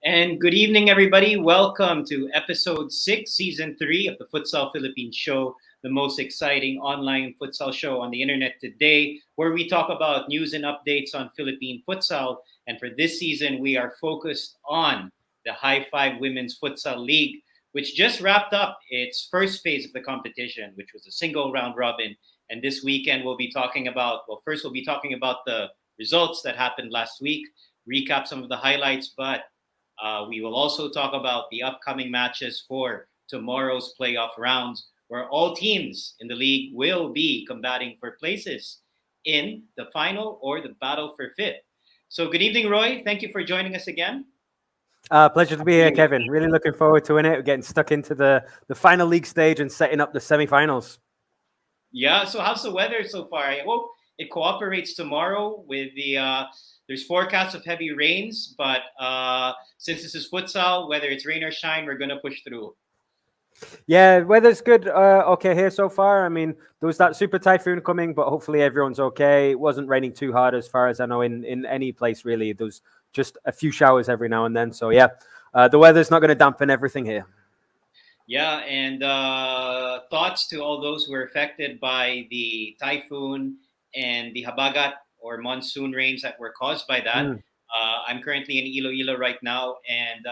And good evening, everybody. Welcome to episode 6, season 3 of the Futsal Philippines show, the most exciting online futsal show on the internet today, where we talk about news and updates on Philippine futsal. And for this season, we are focused on the High Five Women's Futsal League, which just wrapped up its first phase of the competition, which was a single round robin. And this weekend, we'll be talking about, first we'll be talking about the results that happened last week, recap some of the highlights, but we will also talk about the upcoming matches for tomorrow's playoff rounds, where all teams in the league will be combating for places in the final or the battle for fifth. So good evening, Roy. Thank you for joining us again. Pleasure to be here, Kevin. Really looking forward to it. We're getting stuck into the final league stage and setting up the semifinals. Yeah, so how's the weather so far? I hope it cooperates tomorrow with the... There's forecasts of heavy rains, but since this is futsal, whether it's rain or shine, we're going to push through. Yeah, weather's good. Okay here so far. I mean, there was that super typhoon coming, but hopefully everyone's okay. It wasn't raining too hard as far as I know in any place, really. There's just a few showers every now and then. So, yeah, the weather's not going to dampen everything here. Yeah, and thoughts to all those who were affected by the typhoon and the habagat or monsoon rains that were caused by that. I'm currently in Iloilo right now, and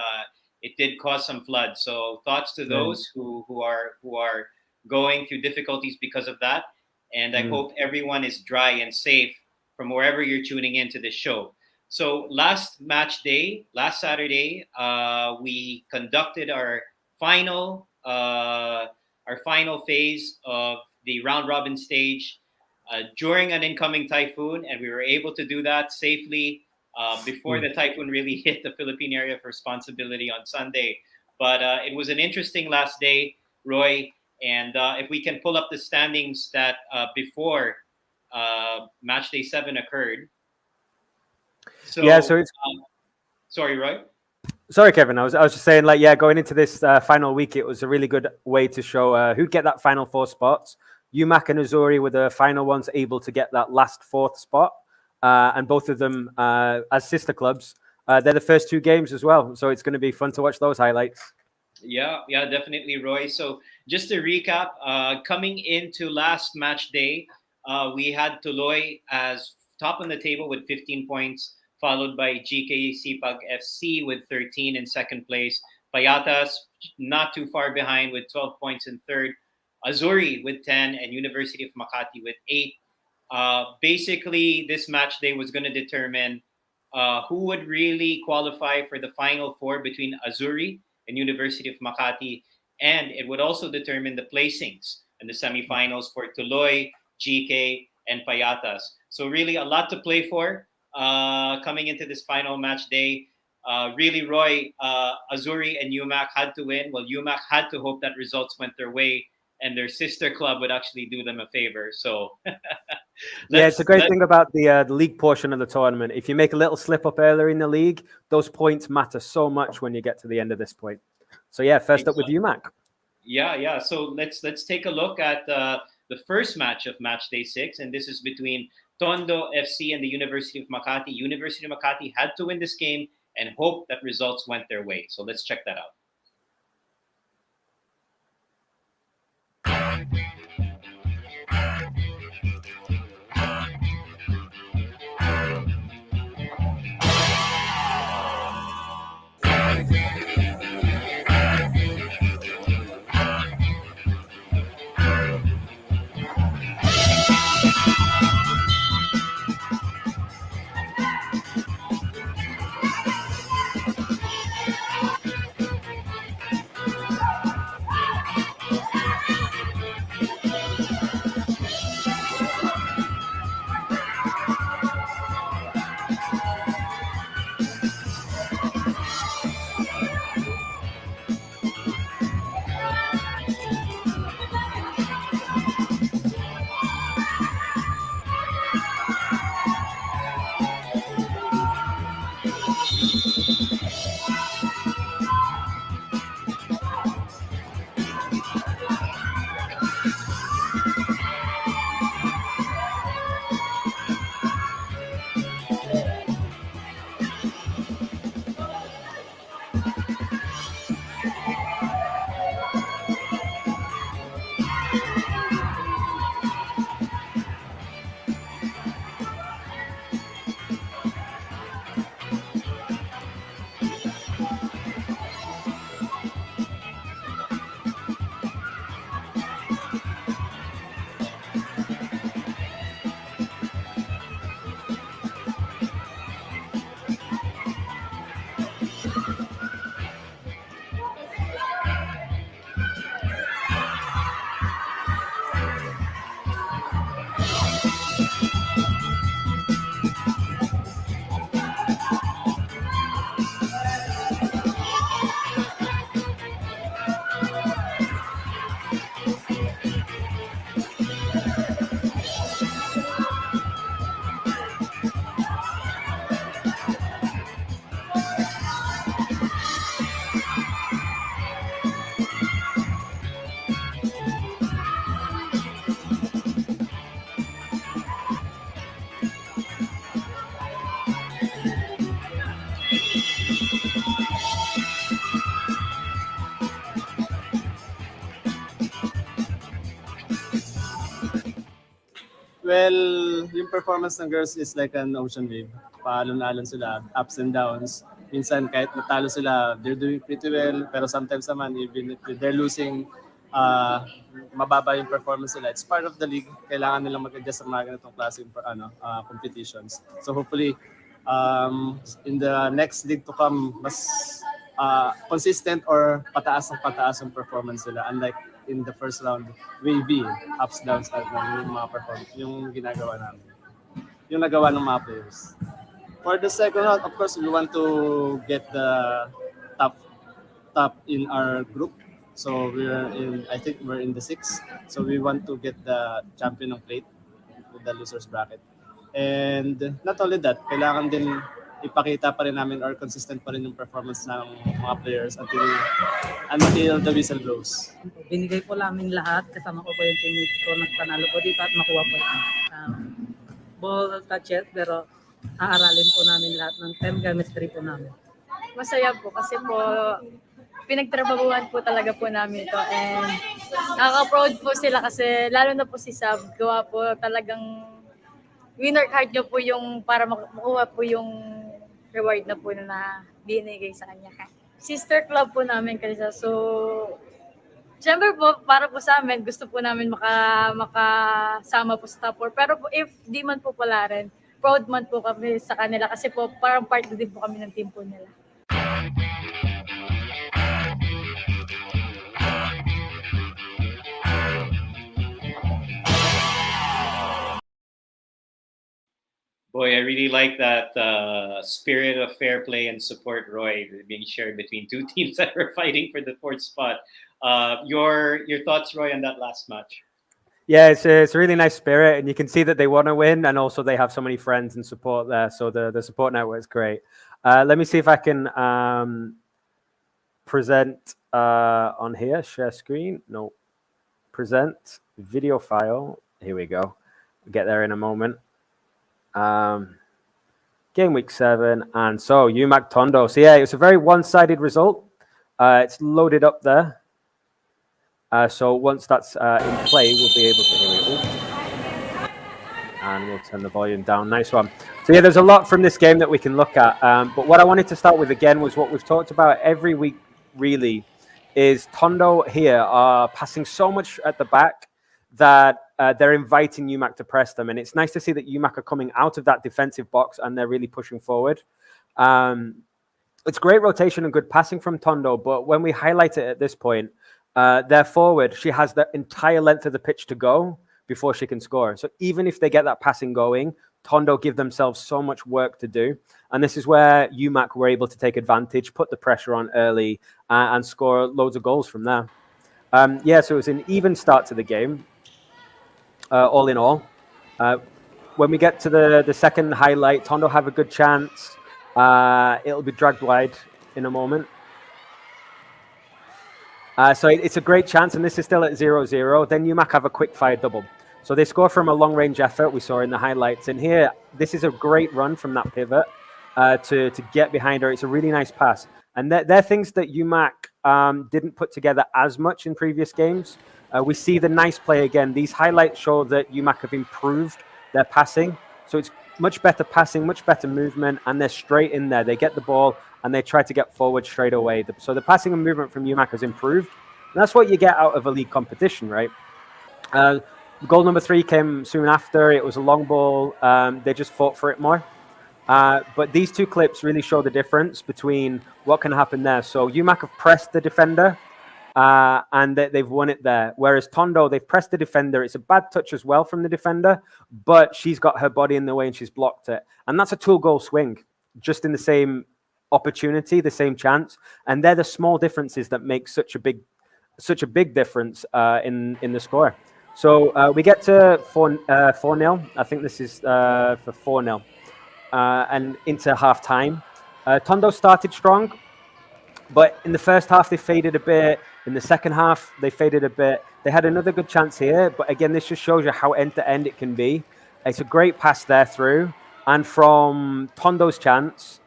it did cause some flood. So thoughts to those who are going through difficulties because of that. And I hope everyone is dry and safe from wherever you're tuning into this show. So last Saturday, we conducted our final phase of the round robin stage during an incoming typhoon, and we were able to do that safely before the typhoon really hit the Philippine area of responsibility on Sunday. But it was an interesting last day, Roy, and if we can pull up the standings that before match day 7 occurred. Yeah, So, so it's sorry, Roy. sorry, Kevin. I was just saying, like, yeah, going into this final week, it was a really good way to show who'd get that final four spots. UMak and Azzurri were the final ones able to get that last fourth spot, and both of them as sister clubs. They're the first two games as well, so it's going to be fun to watch those highlights. Yeah, definitely, Roy. So just to recap, coming into last match day, we had Tuloy as top on the table with 15 points, followed by GK Sipag FC with 13 in second place. Payatas not too far behind with 12 points in third. Azzurri with 10 and University of Makati with 8. Basically, this match day was going to determine who would really qualify for the final four between Azzurri and University of Makati, and it would also determine the placings in the semifinals for Tuloy, GK, and Payatas. So really a lot to play for coming into this final match day. Really, Roy, Azzurri and UMak had to win. Well, UMak had to hope that results went their way and their sister club would actually do them a favor. So Yeah, it's a let's great let thing about the league portion of the tournament. If you make a little slip up earlier in the league, those points matter so much when you get to the end of this point. So yeah, first up with UMak. Yeah. So let's take a look at the first match of match day 6, and this is between Tondo FC and the University of Makati. University of Makati had to win this game and hope that results went their way. So let's check that out. Well, yung performance ng girls is like an ocean wave. Paalon-alon sila, ups and downs. Minsan kahit natalo sila, they're doing pretty well. Pero sometimes naman, even if they're losing, mababa yung performance nila. It's part of the league. Kailangan nilang mag-adjust sa mga ganitong klaseng competitions. So hopefully, in the next league to come, mas consistent or pataas ng performance nila. Unlike in the first round, wavy, ups, downs, yung mga performance, yung ginagawa namin. Yung nagawa ng mga players. For the second round, of course, we want to get the top in our group. So I think we're in the 6th. So we want to get the champion of plate with the losers bracket. And not only that, kailangan din ipakita pa rin namin or consistent pa rin yung performance ng mga players until the whistle blows. Binigay po namin lahat, kasama ko po yung teammates ko, nagpanalo po dito at makuha po yung ball touches, pero aaralin po namin lahat ng team chemistry po namin. Masaya po kasi po pinagtrabahuan po talaga po namin to and nakaka-proud po sila kasi lalo na po si Sab, gawa po talagang winner card niyo po yung para makuha po yung reward na po na binigay sa kanya. Sister club po namin kasi so siyempre po para po sa amin gusto po namin makasama po sa top 4 pero po if di man po pala rin proud man po kami sa kanila kasi po parang part din po kami ng team po nila. Boy, I really like that spirit of fair play and support, Roy, being shared between two teams that were fighting for the fourth spot. Your thoughts, Roy, on that last match? Yeah, it's a really nice spirit, and you can see that they want to win, and also they have so many friends and support there. So the support network is great. Let me see if I can present on here. Share screen. No. Present video file. Here we go. We'll get there in a moment. Game week 7, and so UMak Tondo. So yeah, it was a very one-sided result. It's loaded up there. So once that's in play, we'll be able to hear it. And we'll turn the volume down. Nice one. So yeah, there's a lot from this game that we can look at. But what I wanted to start with again was what we've talked about every week, really, is Tondo here are passing so much at the back that they're inviting UMak to press them. And it's nice to see that UMak are coming out of that defensive box and they're really pushing forward. It's great rotation and good passing from Tondo, but when we highlight it at this point, their forward, she has the entire length of the pitch to go before she can score. So even if they get that passing going, Tondo give themselves so much work to do. And this is where UMak were able to take advantage, put the pressure on early, and score loads of goals from there. Yeah, so it was an even start to the game, all in all. When we get to the second highlight, Tondo have a good chance. It'll be dragged wide in a moment. So it's a great chance, and this is still at 0-0. Then UMak have a quick-fire double. So they score from a long-range effort we saw in the highlights. And here, this is a great run from that pivot to get behind her. It's a really nice pass. And they're things that UMak didn't put together as much in previous games. We see the nice play again. These highlights show that UMak have improved their passing. So it's much better passing, much better movement, and they're straight in there. They get the ball, and they try to get forward straight away. So the passing and movement from UMak has improved. And that's what you get out of a league competition, right? Goal number 3 came soon after. It was a long ball. They just fought for it more. But these two clips really show the difference between what can happen there. So UMak have pressed the defender, and they've won it there. Whereas Tondo, they've pressed the defender. It's a bad touch as well from the defender, but she's got her body in the way and she's blocked it. And that's a 2-goal swing, just in the same opportunity, the same chance. And they're the small differences that make such a big difference in the score. So we get to 4-0. I think this is for 4-0. And into half-time. Tondo started strong, but in the first half they faded a bit. In the second half they faded a bit. They had another good chance here, but again, this just shows you how end-to-end it can be. It's a great pass there through, and from Tondo's chance,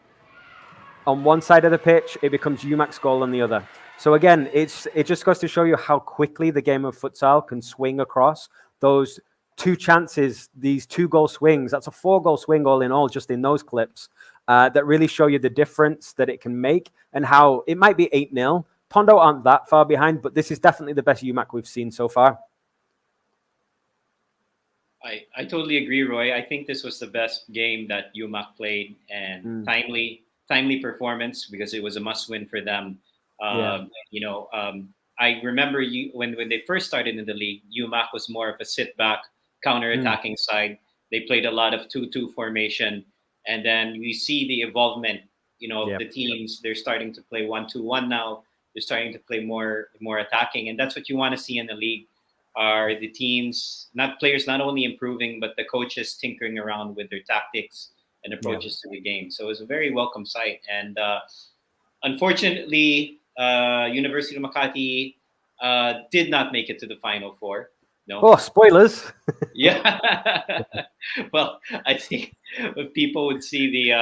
on one side of the pitch, it becomes UMak's goal on the other. So again, it just goes to show you how quickly the game of futsal can swing across those two chances, these 2-goal swings. That's a 4-goal swing all in all, just in those clips, that really show you the difference that it can make and how it might be 8-0. Tondo aren't that far behind, but this is definitely the best UMak we've seen so far. I totally agree, Roy. I think this was the best game that UMak played, and timely performance because it was a must-win for them. I remember when they first started in the league, UMak was more of a sit-back, counter-attacking side. They played a lot of 2-2 formation, and then we see the evolvement. Of the teams. They're starting to play 1-2-1 now. They're starting to play more attacking, and that's what you want to see in the league. Are the teams, not players, not only improving, but the coaches tinkering around with their tactics and approaches to the game. So it was a very welcome sight. And unfortunately, University of Makati did not make it to the Final Four. No. Oh, spoilers. Yeah. Well, I think if people would see the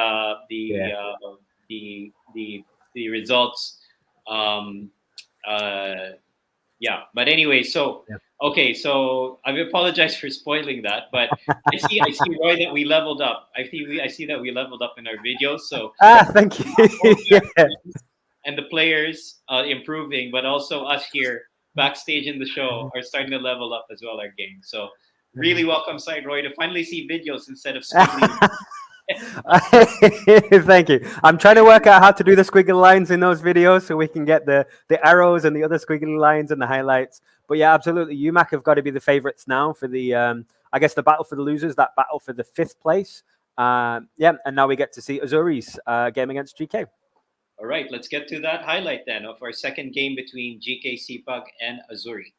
results, yeah. But anyway, so okay, so I apologize for spoiling that, but I see Roy that we leveled up. I see that we leveled up in our videos. So Thank you. Yeah. and the players improving, but also us here backstage in the show are starting to level up as well our game. So really welcome sight, Roy, to finally see videos instead of squiggly. Thank you. I'm trying to work out how to do the squiggly lines in those videos so we can get the arrows and the other squiggly lines and the highlights. But yeah, absolutely. UMak have got to be the favorites now for the, I guess, the battle for the losers, that battle for the 5th place. Yeah, and now we get to see Azzurri's game against GK. All right, let's get to that highlight then of our second game between GK Sipag and Azzurri.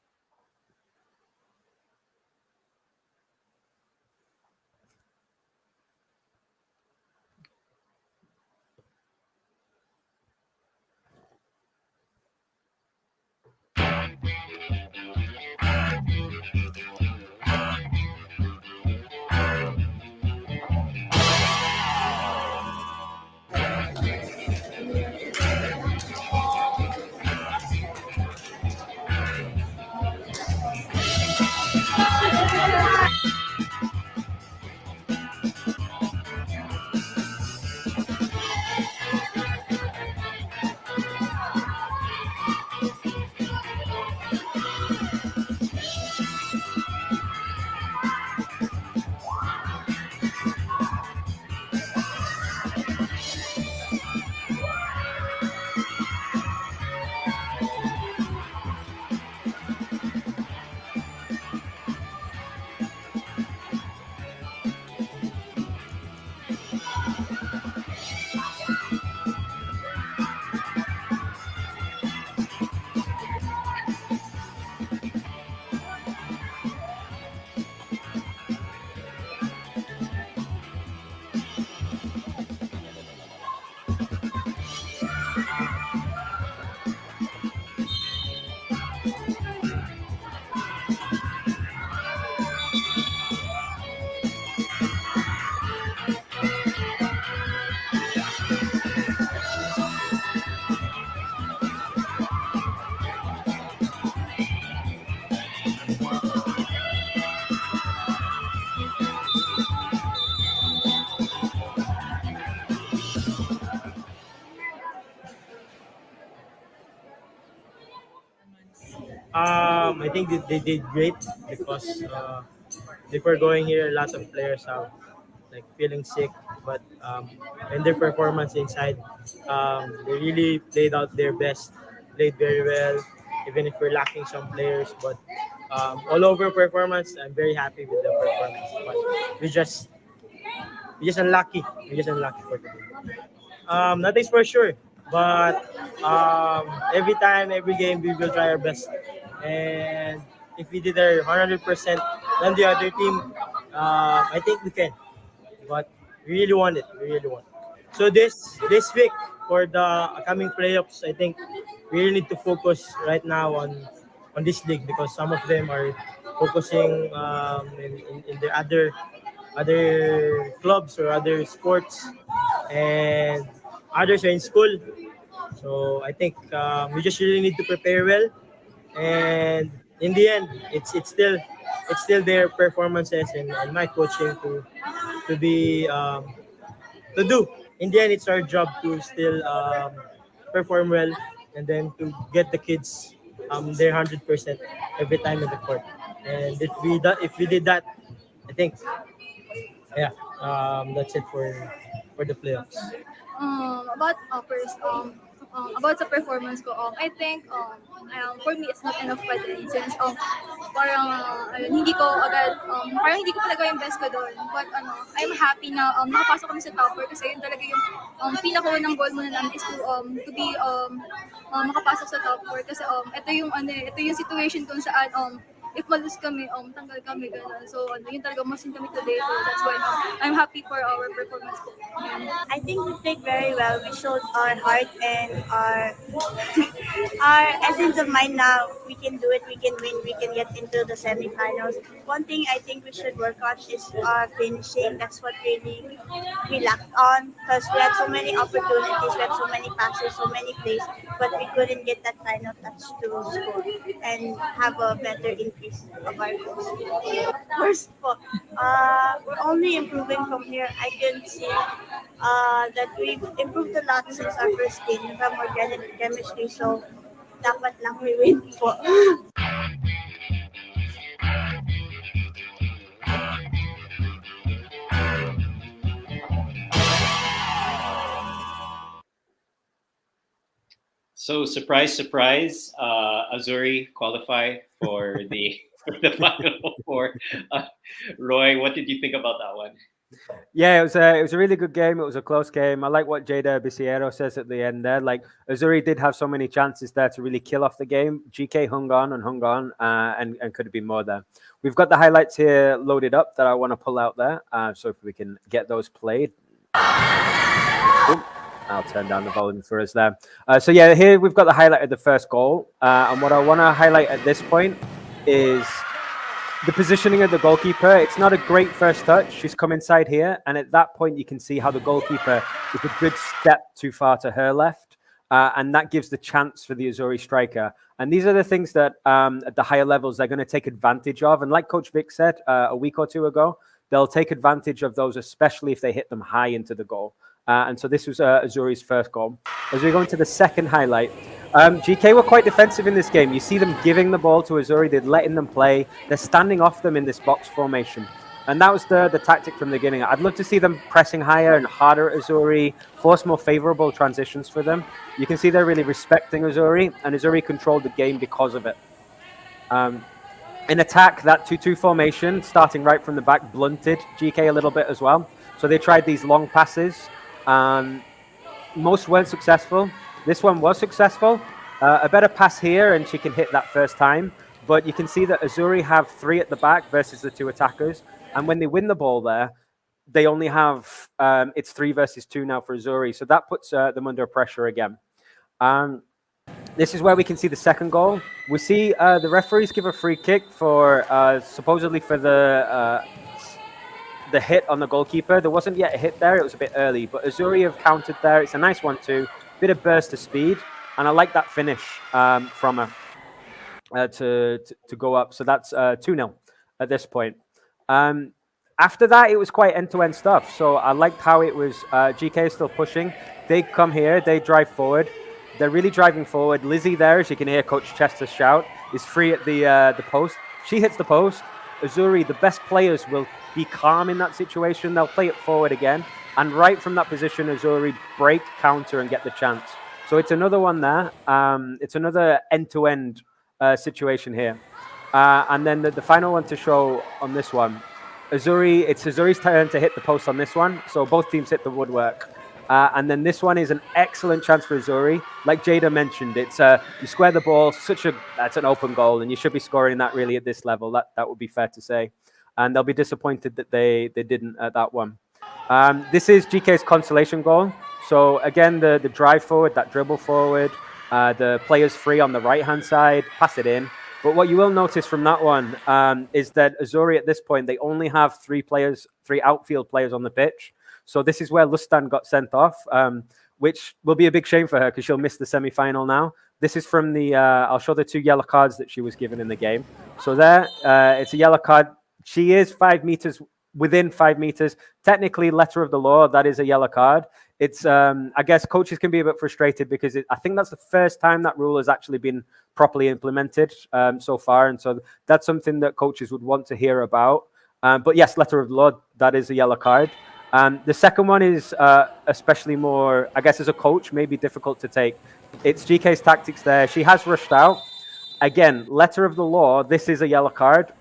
I think they did great because before going here, lots of players have like feeling sick, but in their performance inside, they really played out their best, played very well, even if we're lacking some players. But all over performance, I'm very happy with the performance. But we just unlucky. We just unlucky for today. Nothing's for sure, but every time, every game, we will try our best. And if we did our 100% than the other team, I think we can. But we really want it. We really want it. So this week for the coming playoffs, I think we really need to focus right now on this league because some of them are focusing in their other clubs or other sports, and others are in school. So I think we just really need to prepare well, and in the end, it's still their performances and my coaching to be to do. In the end, it's our job to still perform well and then to get the kids their 100% every time in the court. And if we did that, I think yeah, that's it for the playoffs. About first, about sa performance ko, I think, for me, it's not enough pa din. Since, parang, hindi ko agad, parang hindi ko pa nagawa yung best ko doon. But, I'm happy na nakapasok kami sa top 4 kasi yun talaga yung pinakaunang goal muna namin is to be, makapasok sa top 4. Kasi, ito yung situation kung saan, if malus kami, tanggal kami, gano'n. So, yun talaga, masin kami today. So, that's why I'm happy for our performance ko. I think we played very well. We showed our heart and our our essence of mind now. We can do it, we can win, we can get into the semifinals. One thing I think we should work on is our finishing. That's what really we lacked on because we had so many opportunities, we had so many passes, so many plays, but we couldn't get that final touch to score and have a better increase of our goals. First of all, we're only improving from here. I can see that we've improved a lot since our first game from organic chemistry. So, dapat lang we win po. So surprise, surprise, Azzurri qualify for the for the Final Four. Roy, what did you think about that one? Yeah, it was a really good game. It was a close game. I like what Jada Bisiero says at the end there. Like Azzurri did have so many chances there to really kill off the game. GK hung on and could have been more there. We've got the highlights here loaded up that I want to pull out there. So if we can get those played. Ooh, I'll turn down the volume for us there. So yeah, here we've got the highlight of the first goal. And what I want to highlight at this point is the positioning of the goalkeeper. It's not a great first touch. She's come inside here. And at that point, you can see how the goalkeeper is a good step too far to her left. And that gives the chance for the Azzurri striker. And these are the things that at the higher levels, they're going to take advantage of. And like Coach Vic said a week or two ago, they'll take advantage of those, especially if they hit them high into the goal. And so this was Azzurri's first goal. As we go into the second highlight, GK were quite defensive in this game. You see them giving the ball to Azzurri. They're letting them play. They're standing off them in this box formation. And that was the tactic from the beginning. I'd love to see them pressing higher and harder at Azzurri, force more favorable transitions for them. You can see they're really respecting Azzurri, and Azzurri controlled the game because of it. In attack, that 2-2 formation, starting right from the back, blunted GK a little bit as well. So they tried these long passes. Most weren't successful. This one was successful. A better pass here, and she can hit that first time. But you can see that Azzurri have 3 at the back versus the 2 attackers. And when they win the ball there, they only have, it's 3 versus 2 now for Azzurri. So that puts them under pressure again. This is where we can see the second goal. We see the referees give a free kick for, supposedly for the hit on the goalkeeper. There wasn't yet a hit there. It was a bit early. But Azzurri have countered there. It's a nice 1-2. Bit of burst of speed. And I like that finish from her. To go up. So that's 2-0 at this point. After that, it was quite end-to-end stuff. So I liked how it was GK is still pushing. They come here, they drive forward. They're really driving forward. Lizzie there, as you can hear Coach Chester shout, is free at the post. She hits the post. Azzurri, the best players will be calm in that situation. They'll play it forward again. And right from that position, Azzurri break, counter, and get the chance. So it's another one there. It's another end-to-end situation here. And then the final one to show on this one, it's Azzurri's turn to hit the post on this one. So both teams hit the woodwork. And then this one is an excellent chance for Azzurri. Like Jada mentioned, it's you square the ball, that's an open goal, and you should be scoring that really at this level. That would be fair to say. And they'll be disappointed that they didn't at that one. This is GK's consolation goal. So again, the drive forward, that dribble forward, the players free on the right-hand side, pass it in. But what you will notice from that one is that Azzurri at this point, they only have 3 outfield players on the pitch. So this is where Lustan got sent off, which will be a big shame for her because she'll miss the semi-final now. This is from I'll show the 2 yellow cards that she was given in the game. So there, it's a yellow card. She is 5 meters, within 5 meters. Technically, letter of the law, that is a yellow card. It's, I guess coaches can be a bit frustrated because I think that's the first time that rule has actually been properly implemented so far. And so that's something that coaches would want to hear about. But yes, letter of the law, that is a yellow card. The second one is especially more, I guess as a coach, maybe difficult to take. It's GK's tactics there. She has rushed out. Again, letter of the law, this is a yellow card.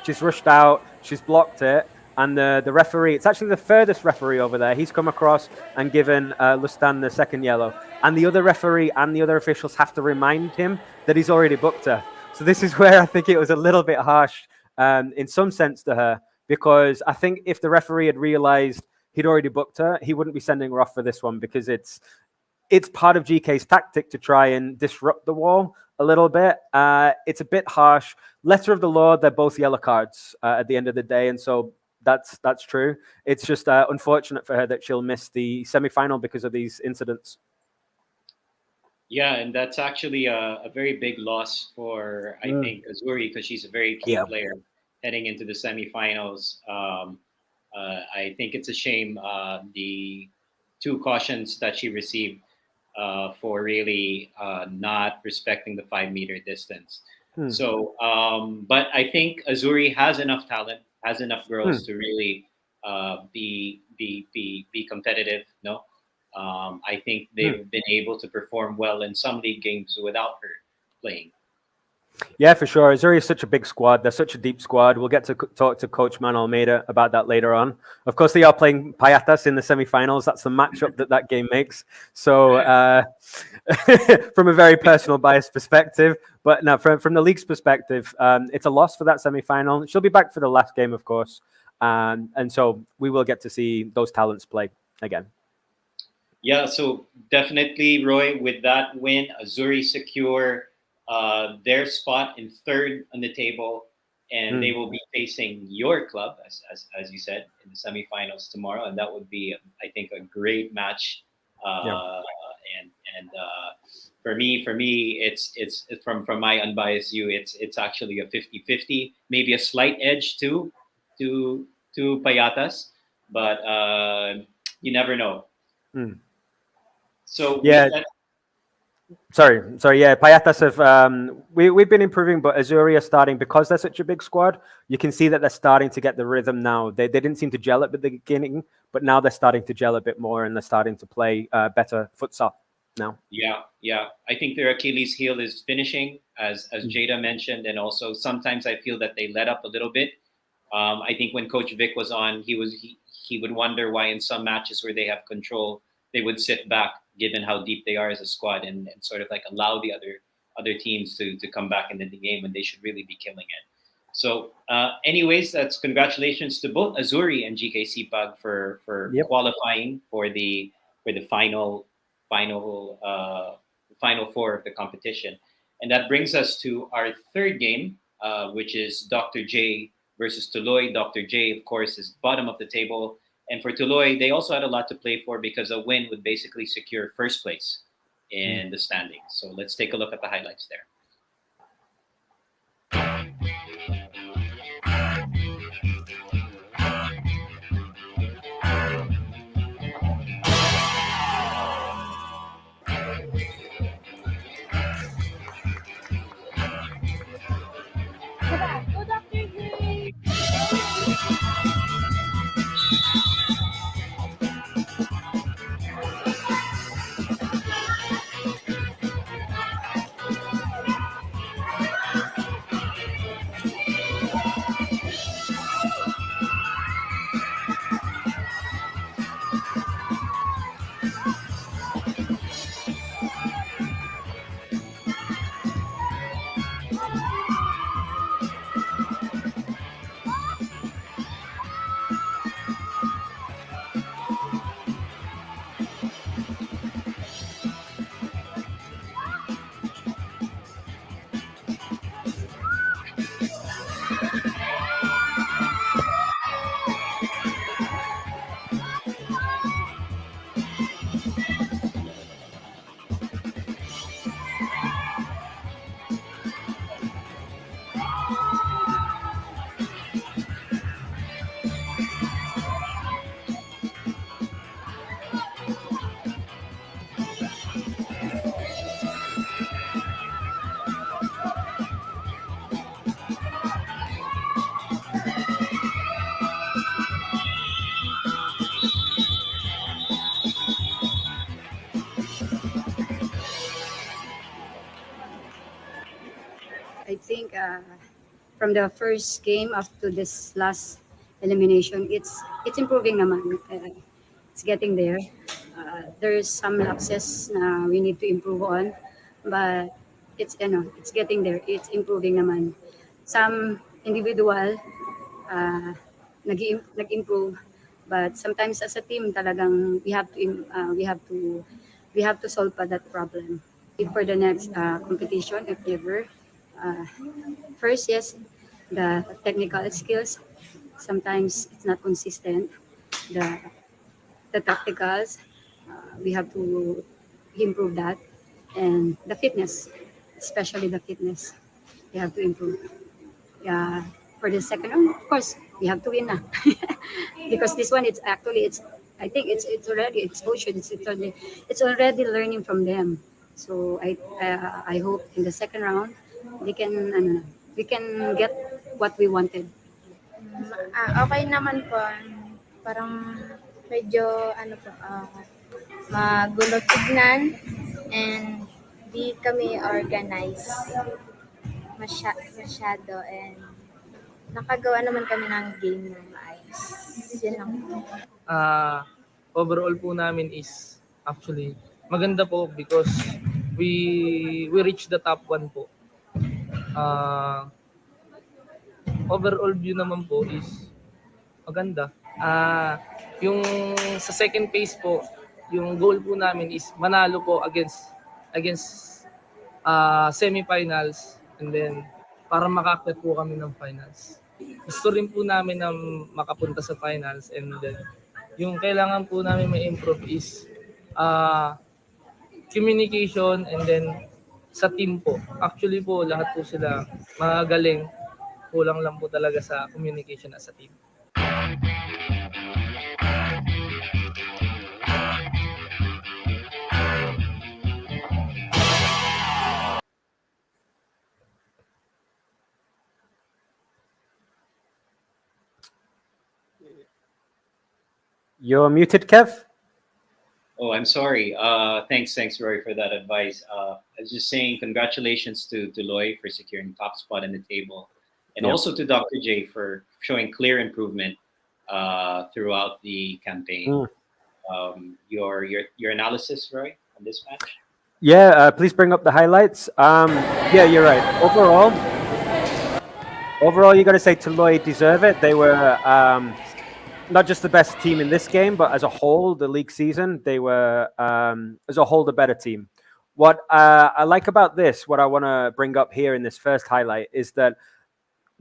She's rushed out. She's blocked it. And the referee, it's actually the furthest referee over there. He's come across and given Lustan the second yellow. And the other referee and the other officials have to remind him that he's already booked her. So this is where I think it was a little bit harsh in some sense to her, because I think if the referee had realized he'd already booked her, he wouldn't be sending her off for this one, because it's part of GK's tactic to try and disrupt the wall a little bit. It's a bit harsh. Letter of the law, they're both yellow cards at the end of the day, and so that's true. It's just unfortunate for her that she'll miss the semi-final because of these incidents. Yeah, and that's actually a very big loss for, I think, Azzurri, because she's a very key player heading into the semifinals. I think it's a shame the 2 cautions that she received for really not respecting the 5-meter distance. So, but I think Azzurri has enough talent, has enough girls to really be competitive. No, I think they've been able to perform well in some league games without her playing. Yeah, for sure. Azzurri is such a big squad. They're such a deep squad. We'll get to talk to Coach Man Almeda about that later on. Of course, they are playing Payatas in the semifinals. That's the matchup that game makes. So, from a very personal bias perspective, but now from the league's perspective, it's a loss for that semifinal. She'll be back for the last game, of course, and so we will get to see those talents play again. Yeah, so definitely, Roy, with that win, Azzurri secure their spot in 3rd on the table, and they will be facing your club, as you said, in the semifinals tomorrow, and that would be, I think, a great match. And for me, it's from my unbiased view, it's actually a 50-50, maybe a slight edge to Payatas, but you never know. So yeah. Sorry. Yeah, Payatas have we've been improving, but Azzurri are starting, because they're such a big squad. You can see that they're starting to get the rhythm now. They didn't seem to gel at the beginning, but now they're starting to gel a bit more, and they're starting to play better futsal now. Yeah. I think their Achilles heel is finishing, as Jada mentioned, and also sometimes I feel that they let up a little bit. I think when Coach Vic was on, he would wonder why in some matches where they have control, they would sit back, given how deep they are as a squad, and sort of like allow the other teams to come back into the game when they should really be killing it. So, anyways, that's congratulations to both Azzurri and GK Sipag for qualifying for the final 4 of the competition, and that brings us to our 3rd game, which is Dr. J versus Tuloy. Dr. J, of course, is bottom of the table. And for Tuloy, they also had a lot to play for, because a win would basically secure 1st place in the standings. So let's take a look at the highlights there. I think from the first game up to this last elimination, it's improving naman. It's getting there. There's some lapses na we need to improve on, but it's getting there. It's improving naman. Some individual nag-improve, but sometimes as a team talagang we have to solve pa that problem. For the next competition, if ever, uh, first, yes, the technical skills sometimes it's not consistent. The the tacticals, we have to improve that, and the fitness, especially the fitness, we have to improve. Yeah, for the second round, of course, we have to win na. Because this one, it's I think it's already exposure. It's already learning from them. So I hope in the second round they can ano, we can get what we wanted. Okay naman po. Parang medyo ano po, magulo tignan and di kami organized masyado and nakagawa naman kami ng game ng maayos. Yun lang po. Overall po namin is actually maganda po because we reached the top 1 po. Overall view naman po is maganda. Yung sa second phase po, yung goal po namin is manalo po against semifinals and then para makaakyat po kami ng finals. Gusto rin po namin na makapunta sa finals and then yung kailangan po namin ma-improve is communication and then sa team po. Actually po lahat po sila magaling. Kulang lang po talaga sa communication as a team. You're muted, Kev. Oh, I'm sorry. Thanks, Roy, for that advice. I was just saying congratulations to Loy for securing top spot in the table, and also to Dr. J for showing clear improvement throughout the campaign. Your analysis, Roy, on this match? Yeah, please bring up the highlights. Yeah, you're right. Overall, you got to say Toloy deserve it. They were not just the best team in this game, but as a whole, the league season, they were, as a whole, the better team. What I like about this, what I want to bring up here in this first highlight is that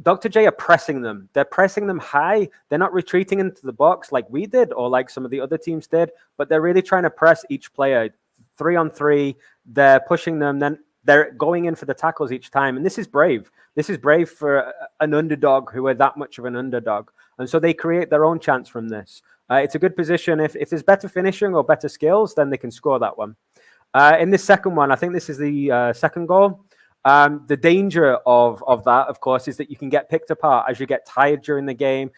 Dr. J are pressing them. They're pressing them high. They're not retreating into the box like we did or like some of the other teams did, but they're really trying to press each player 3-on-3. They're pushing them. Then they're going in for the tackles each time. And this is brave. This is brave for an underdog who are that much of an underdog. And so they create their own chance from this. It's a good position. If there's better finishing or better skills, then they can score that one. In this second one, I think this is the second goal. The danger of that, of course, is that you can get picked apart as you get tired during the game.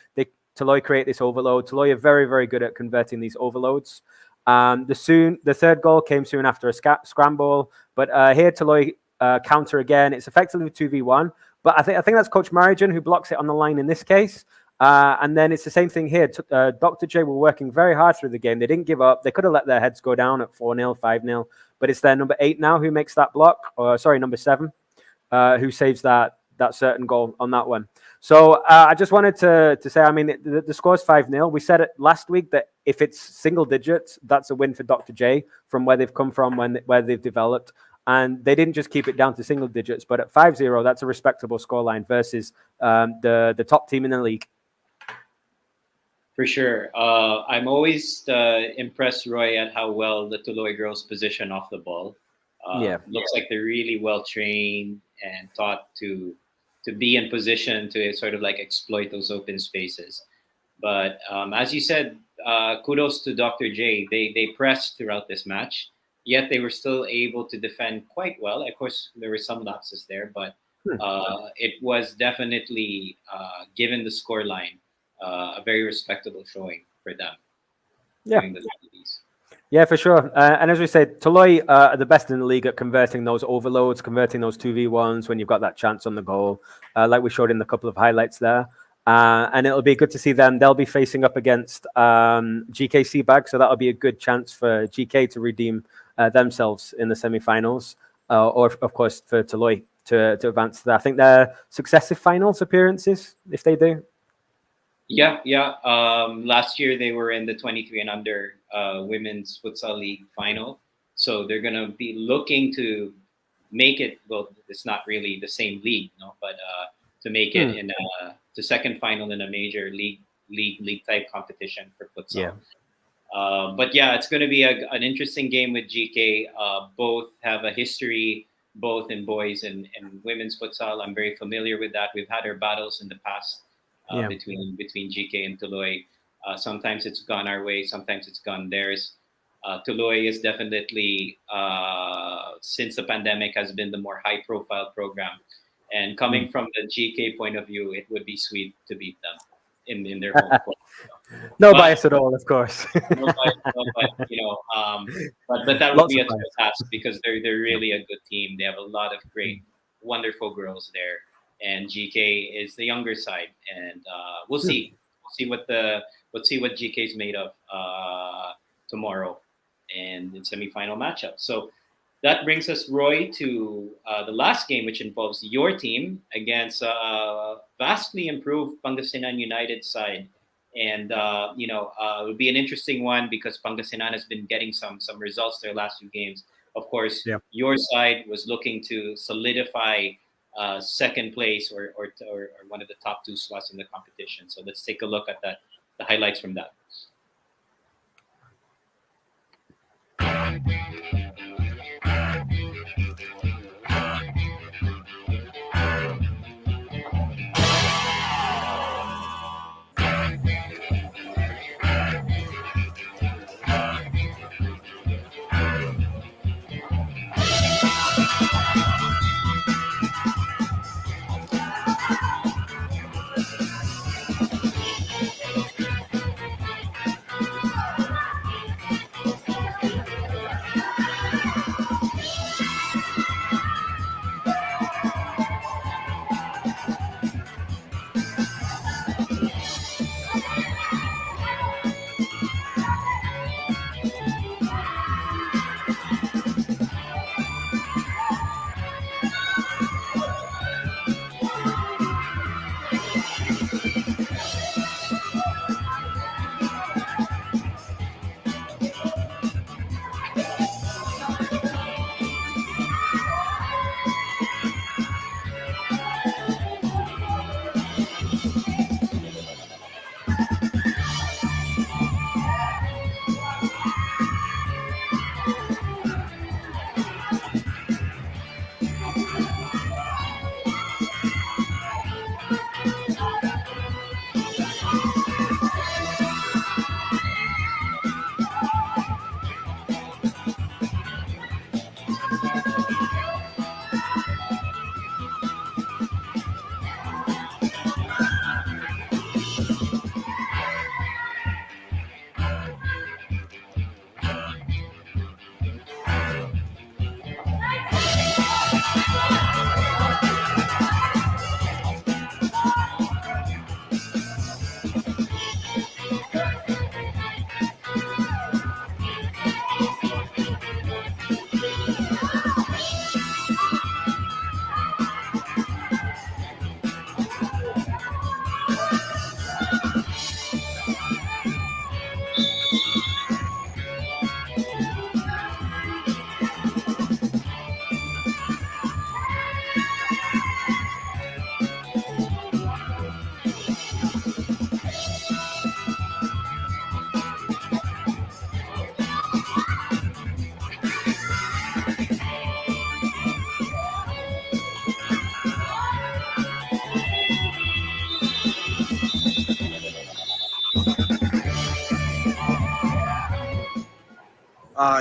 Toloy create this overload. Toloy are very, very good at converting these overloads. The third goal came soon after a scramble, but here Toloy counter again. It's effectively 2v1, but I think that's Coach Marijan who blocks it on the line in this case. And then it's the same thing here. Dr. J were working very hard through the game. They didn't give up. They could have let their heads go down at 4-0, 5-0, but it's their number 8 now who makes that block, or sorry, number 7, who saves that certain goal on that one. So I just wanted to say, I mean, the score's 5-0. We said it last week that if it's single digits, that's a win for Dr. J from where they've come from, where they've developed. And they didn't just keep it down to single digits, but at 5-0, that's a respectable scoreline versus the top team in the league. For sure. I'm always impressed, Roy, at how well the Toloy girls position off the ball. Looks like they're really well trained and taught to be in position to sort of like exploit those open spaces. But as you said, kudos to Dr. J. They pressed throughout this match, yet they were still able to defend quite well. Of course, there were some lapses there, but it was definitely, given the scoreline, a very respectable showing for them. Yeah, for sure. And as we said, Toloy are the best in the league at converting those overloads, converting those 2v1s when you've got that chance on the goal, like we showed in the couple of highlights there. And it'll be good to see them. They'll be facing up against GK Bag, so that'll be a good chance for GK to redeem themselves in the semifinals. or of course for Toloy to advance to that. I think they're successive finals appearances if they do. Yeah. Last year they were in the 23 and under women's futsal league final, so they're gonna be looking to make it. Well, it's not really the same league, no, but to make it in the second final in a major league type competition for futsal. Yeah. But yeah, it's going to be an interesting game with GK. Both have a history, both in boys and women's futsal. I'm very familiar with that. We've had our battles in the past between GK and Tuloy. Sometimes it's gone our way, sometimes it's gone theirs. Tuloy is definitely, since the pandemic, has been the more high-profile program. And coming from the GK point of view, it would be sweet to beat them in their home court. No bias at all, of course. No bias, but that would be a tough task because they're really a good team. They have a lot of great, wonderful girls there, and GK is the younger side, and we'll see what GK is made of tomorrow, and in semifinal matchup. So that brings us, Roy, to the last game, which involves your team against vastly improved Pangasinan United side. And it would be an interesting one because Pangasinan has been getting some results their last few games. Of course, your side was looking to solidify second place or one of the top two slots in the competition. So let's take a look at the highlights from that.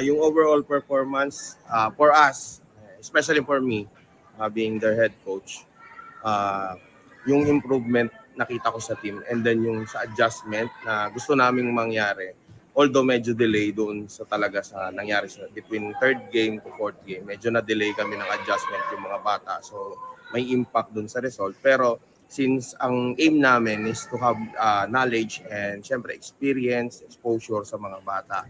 Yung overall performance for us, especially for me, being their head coach, yung improvement nakita ko sa team and then yung sa adjustment na gusto naming mangyari, although medyo delay doon sa talaga sa nangyari sa between third game to fourth game, medyo na-delay kami ng adjustment yung mga bata. So may impact doon sa result. Pero since ang aim namin is to have knowledge and syempre experience, exposure sa mga bata,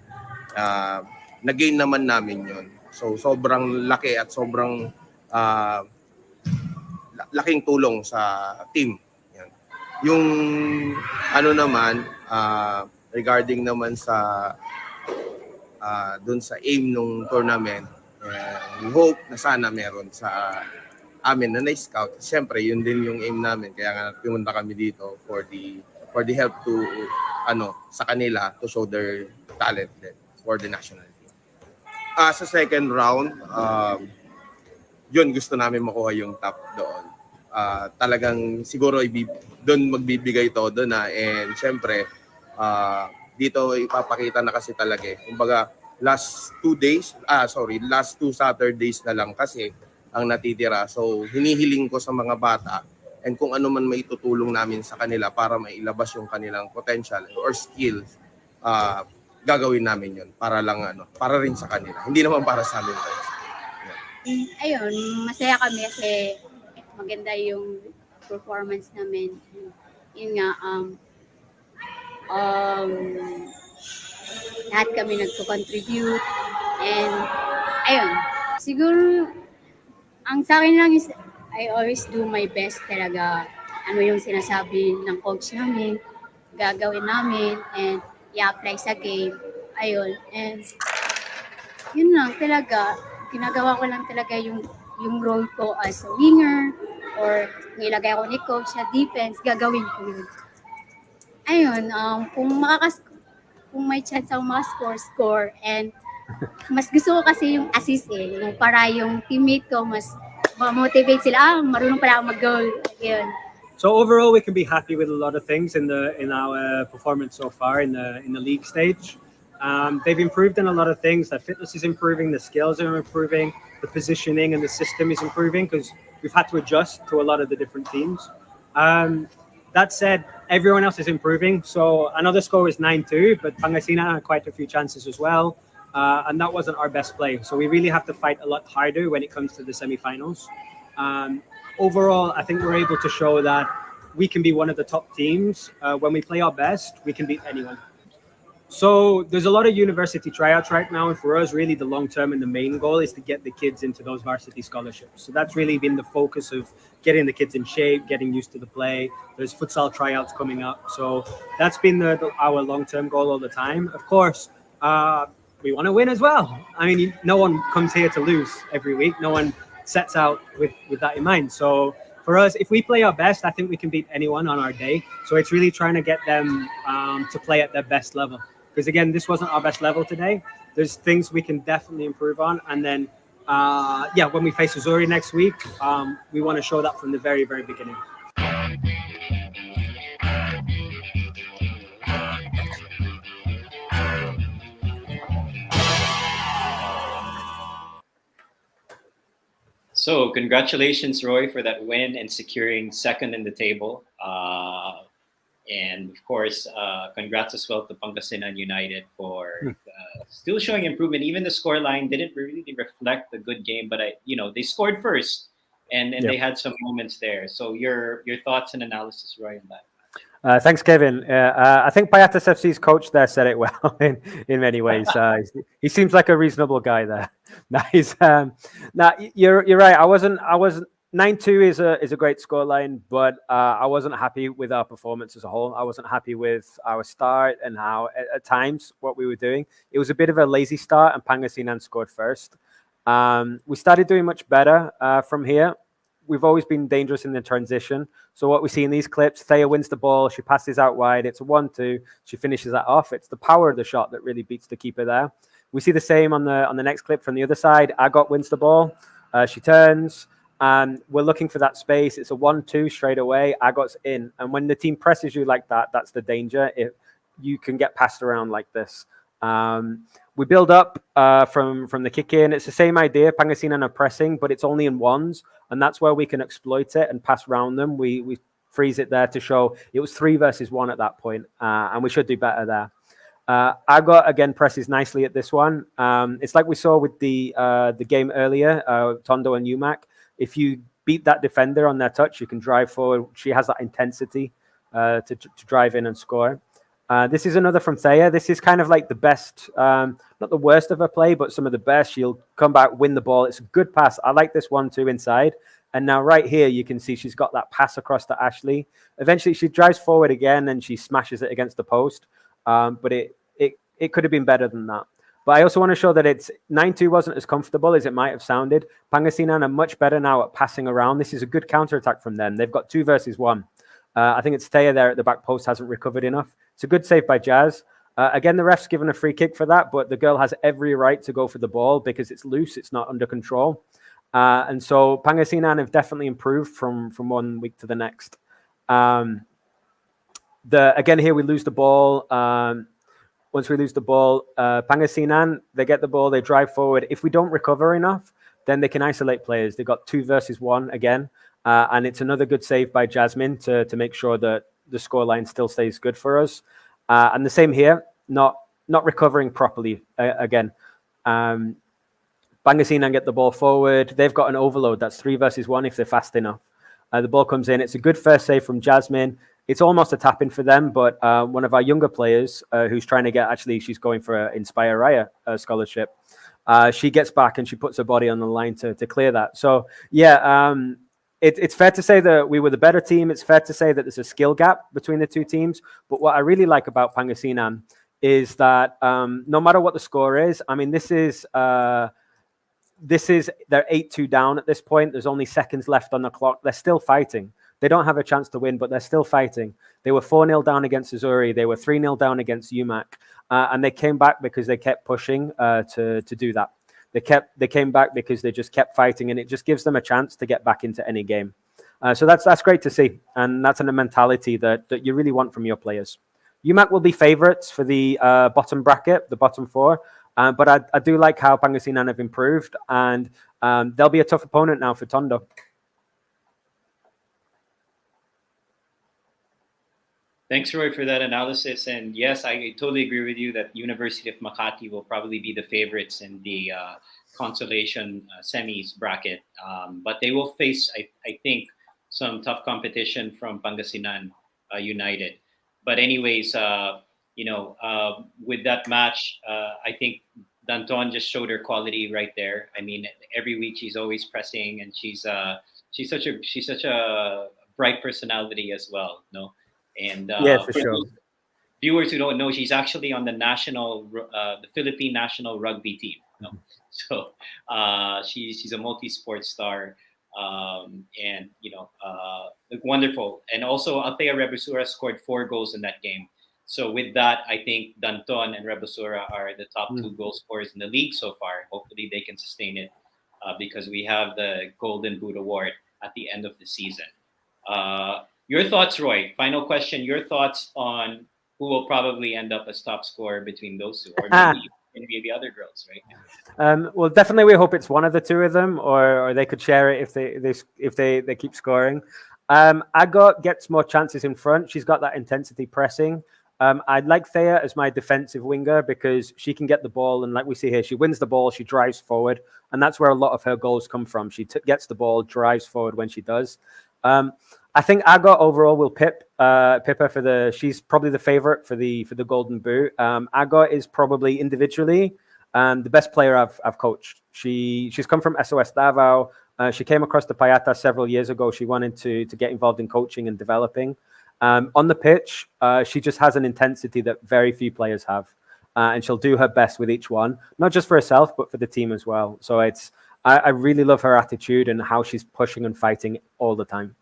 nag-gain naman namin yun. So sobrang laki at sobrang laking tulong sa team. Yan. Yung ano naman, regarding naman sa dun sa aim ng tournament, we hope na sana meron sa amin na na-scout. Siyempre, yun din yung aim namin. Kaya nga pumunta kami dito for the help to sa kanila to show their talent din for the national team. Sa second round, yun gusto namin makuha yung top doon. Talagang siguro doon magbibigay todo na, and siyempre dito ipapakita na kasi talaga kumbaga last 2 Saturdays na lang kasi ang natitira. So hinihiling ko sa mga bata and kung ano man may tutulong namin sa kanila para mailabas yung kanilang potential or skills, gagawin namin yun para lang para rin sa kanila. Hindi naman para sa amin. Ayun, masaya kami kasi maganda yung performance namin. Yun nga, lahat kami nagko-contribute, and ayun, siguro ang sa akin lang is I always do my best talaga. Ano yung sinasabi ng coach namin, gagawin namin, and i-apply sa game. Ayun, and yun lang talaga, ginagawa ko lang talaga yung role ko as a winger, or nilagay ko ni coach sa defense, gagawin ko yun. Ayun, kung may chance ako score, and mas gusto ko kasi yung assist yung para yung teammate ko mas ma-motivate sila, marunong pala ako mag-goal. Ayun. So overall, we can be happy with a lot of things in our performance so far in the league stage. They've improved in a lot of things. Their fitness is improving, the skills are improving, the positioning and the system is improving because we've had to adjust to a lot of the different teams. That said, everyone else is improving. So another score was 9-2, but Pangasinan had quite a few chances as well. And that wasn't our best play. So we really have to fight a lot harder when it comes to the semifinals. Overall, I think we're able to show that we can be one of the top teams. When we play our best, we can beat anyone. So there's a lot of university tryouts right now. And for us, really the long term and the main goal is to get the kids into those varsity scholarships. So that's really been the focus of getting the kids in shape, getting used to the play. There's futsal tryouts coming up. So that's been our long-term goal all the time. Of course, we want to win as well. I mean, no one comes here to lose every week. No one sets out with that in mind. So for us, if we play our best, I think we can beat anyone on our day. So it's really trying to get them to play at their best level. Because again, this wasn't our best level today. There's things we can definitely improve on. And then, when we face Azzurri next week, we want to show that from the very, very beginning. So congratulations, Roy, for that win and securing second in the table. And of course, congrats as well to Pangasinan United for still showing improvement. Even the scoreline didn't really reflect the good game, but they scored first, and they had some moments there. So your thoughts and analysis, Roy, on that. Thanks, Kevin. I think Payatas FC's coach there said it well in many ways. He seems like a reasonable guy there. Nice. You're right. I wasn't 9-2 is a great scoreline, but I wasn't happy with our performance as a whole. I wasn't happy with our start and how at times what we were doing. It was a bit of a lazy start, and Pangasinan scored first. We started doing much better from here. We've always been dangerous in the transition. So what we see in these clips, Thea wins the ball, she passes out wide, it's a 1-2, she finishes that off. It's the power of the shot that really beats the keeper there. We see the same on the next clip from the other side. Agot wins the ball, she turns, and we're looking for that space. It's a 1-2 straight away, Agot's in. And when the team presses you like that, that's the danger. If you can get passed around like this. We build up from the kick in. It's the same idea. Pangasinan are pressing, but it's only in ones, and that's where we can exploit it and pass around them. We freeze it there to show it was 3 versus 1 at that point, and we should do better there. Agot again presses nicely at this one. It's like we saw with the game earlier, Tondo and UMak. If you beat that defender on their touch, you can drive forward. She has that intensity to drive in and score. This is another from Thea. This is kind of like the best, not the worst of her play, but some of the best. She'll come back, win the ball. It's a good pass. I like this 1-2 inside. And now right here, you can see she's got that pass across to Ashley. Eventually, she drives forward again and she smashes it against the post. But it could have been better than that. But I also want to show that it's 9-2 wasn't as comfortable as it might have sounded. Pangasinan are much better now at passing around. This is a good counterattack from them. They've got 2 versus 1. I think it's Thea there at the back post hasn't recovered enough. It's a good save by Jazz. Again, the ref's given a free kick for that, but the girl has every right to go for the ball because it's loose. It's not under control. And so Pangasinan have definitely improved from 1 week to the next. Again, here we lose the ball. Once we lose the ball, Pangasinan, they get the ball, they drive forward. If we don't recover enough, then they can isolate players. They've got 2 versus 1 again. And it's another good save by Jasmine to make sure that the scoreline still stays good for us. And the same here, not recovering properly again. Pangasinan get the ball forward. They've got an overload. That's 3 versus 1 if they're fast enough. The ball comes in. It's a good first save from Jasmine. It's almost a tap-in for them, but one of our younger players who's trying to get, actually, she's going for an Inspire Raya scholarship. She gets back and she puts her body on the line to clear that. So, yeah, it's fair to say that we were the better team. It's fair to say that there's a skill gap between the 2 teams. But what I really like about Pangasinan is that no matter what the score is, I mean, this is they're 8-2 down at this point. There's only seconds left on the clock. They're still fighting. They don't have a chance to win, but they're still fighting. They were 4-0 down against Azzurri. They were 3-0 down against UMak. And they came back because they kept pushing to do that. They came back because they just kept fighting, and it just gives them a chance to get back into any game. So that's great to see, and that's a mentality that you really want from your players. UMak will be favourites for the bottom bracket, the bottom 4, but I do like how Pangasinan have improved, and they'll be a tough opponent now for Tondo. Thanks, Roy, for that analysis. And yes, I totally agree with you that University of Makati will probably be the favorites in the consolation semis bracket. But they will face, I think, some tough competition from Pangasinan United. But anyways, with that match, I think Danton just showed her quality right there. I mean, every week she's always pressing, and she's such a bright personality as well. No. And yeah, for sure. Viewers who don't know, she's actually on the the Philippine national rugby team. No? So she's a multi-sport star, and wonderful. And also, Althea Rebusura scored 4 goals in that game. So with that, I think Danton and Rebusura are the top 2 goal scorers in the league so far. Hopefully, they can sustain it because we have the Golden Boot Award at the end of the season. Your thoughts, Roy? Final question. Your thoughts on who will probably end up as top scorer between those 2, or maybe other girls, right? Well, definitely, we hope it's one of the 2 of them, or they could share it if they keep scoring. Agot gets more chances in front. She's got that intensity pressing. I'd like Thea as my defensive winger because she can get the ball, and like we see here, she wins the ball, she drives forward, and that's where a lot of her goals come from. She gets the ball, drives forward when she does. I think Agot overall will pip her she's probably the favorite for the Golden Boot. Agot is probably individually the best player I've coached. She's come from SOS Davao. She came across the Payata several years ago. She wanted to get involved in coaching and developing. On the pitch, she just has an intensity that very few players have. And she'll do her best with each one, not just for herself, but for the team as well. So I really love her attitude and how she's pushing and fighting all the time.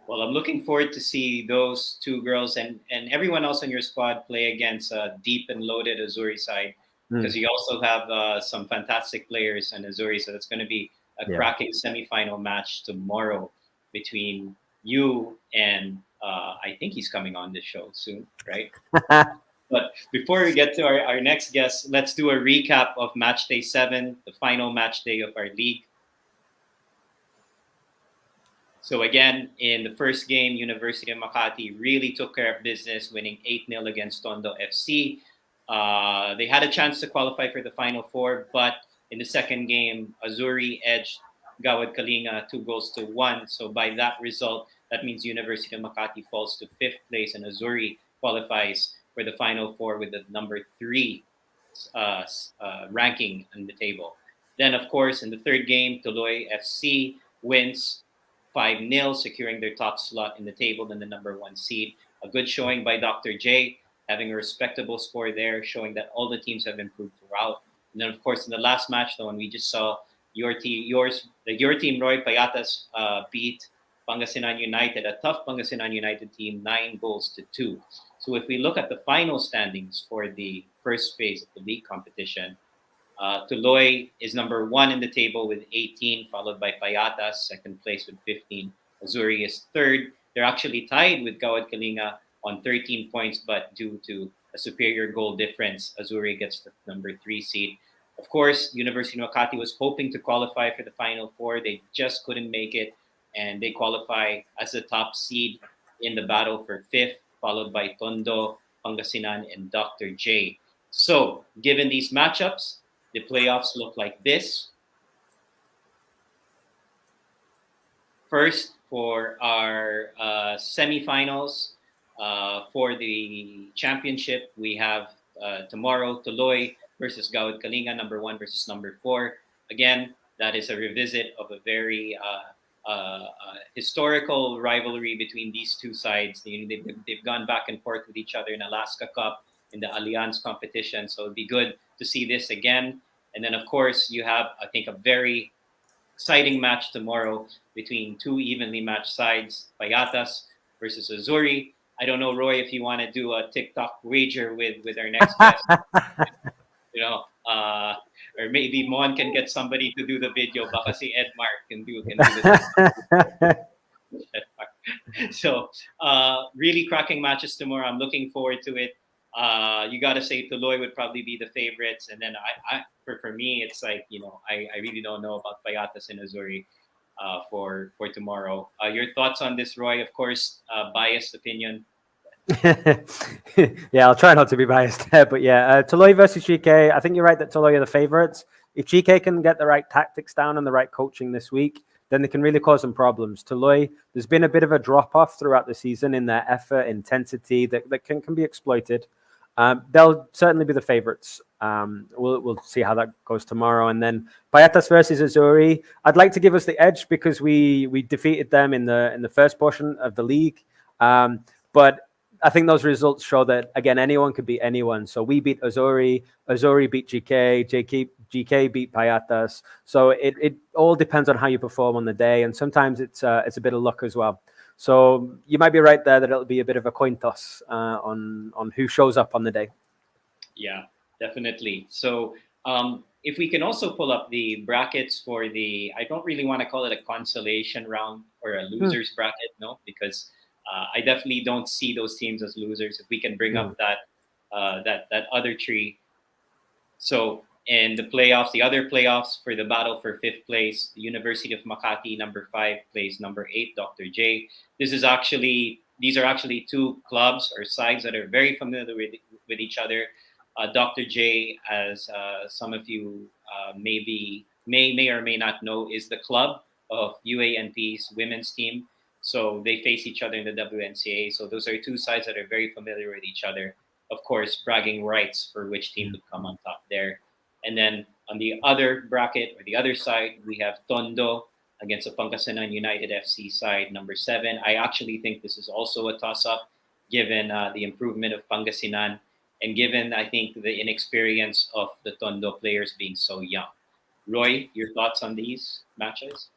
Well, I'm looking forward to see those 2 girls and everyone else on your squad play against a deep and loaded Azzurri side, because you also have some fantastic players in Azzurri. So that's going to be a cracking semifinal match tomorrow between you and I think he's coming on this show soon, right? But before we get to our next guest, let's do a recap of match day 7, the final match day of our league. So again, in the first game, University of Makati really took care of business, winning 8-0 against Tondo FC. They had a chance to qualify for the Final 4, but in the second game, Azzurri edged Gawad Kalinga 2-1. So by that result, that means University of Makati falls to 5th place and Azzurri qualifies for for the Final Four with the number 3 ranking on the table. Then, of course, in the third game, Tuloy FC wins 5-0, securing their top slot in the table and the number 1 seed. A good showing by Dr. J, having a respectable score there, showing that all the teams have improved throughout. And then, of course, in the last match, the one we just saw, your team, Roy Payatas, beat Pangasinan United, a tough Pangasinan United team, 9-2. So if we look at the final standings for the first phase of the league competition, Tuloy is number 1 in the table with 18, followed by Payatas, second place with 15. Azzurri is third. They're actually tied with Gawad Kalinga on 13 points, but due to a superior goal difference, Azzurri gets the number 3 seed. Of course, University of Makati was hoping to qualify for the Final Four. They just couldn't make it, and they qualify as the top seed in the battle for 5th, followed by Tondo, Pangasinan, and Dr. J. So, given these matchups, the playoffs look like this. First, for our semifinals for the championship, we have tomorrow Tuloy versus Gawad Kalinga, number 1 versus number 4. Again, that is a revisit of a very historical rivalry between these two sides. They've gone back and forth with each other in Alaska Cup, in the Allianz competition. So it'd be good to see this again. And then, of course, you have, I think, a very exciting match tomorrow between 2 evenly matched sides, Payatas versus Azzurri. I don't know, Roy, if you want to do a TikTok wager with our next guest. Or maybe Mon can get somebody to do the video. Baka si Edmark can do the So, really cracking matches tomorrow. I'm looking forward to it. You got to say Tuloy would probably be the favorites. And then for me, it's like, I really don't know about Payatas and Azzurri for tomorrow. Your thoughts on this, Roy? Of course, biased opinion. Yeah, I'll try not to be biased there, but yeah, Tuloy versus GK. I think you're right that Tuloy are the favorites. If GK can get the right tactics down and the right coaching this week, then they can really cause some problems. Tuloy, there's been a bit of a drop-off throughout the season in their effort, intensity that can be exploited. They'll certainly be the favorites. We'll see how that goes tomorrow. And then Payatas versus Azzurri. I'd like to give us the edge because we defeated them in the first portion of the league. But I think those results show that, again, anyone could beat anyone. So we beat Azzurri, Azzurri beat GK, GK beat Payatas. So it all depends on how you perform on the day. And sometimes it's a bit of luck as well. So you might be right there that it'll be a bit of a coin toss on who shows up on the day. Yeah, definitely. So if we can also pull up the brackets for I don't really want to call it a consolation round or a losers bracket, no, because I definitely don't see those teams as losers. If we can bring up that other tree. So in the playoffs, the other playoffs for the battle for 5th place, the University of Makati, number 5, plays number 8, Dr. J. These are actually 2 clubs or sides that are very familiar with each other. Dr. J, as some of you may or may not know, is the club of UANP's women's team. So they face each other in the WNCA. So those are 2 sides that are very familiar with each other. Of course, bragging rights for which team would come on top there. And then on the other bracket or the other side, we have Tondo against the Pangasinan United FC side, number 7. I actually think this is also a toss-up given the improvement of Pangasinan and given, I think, the inexperience of the Tondo players being so young. Roy, your thoughts on these matches?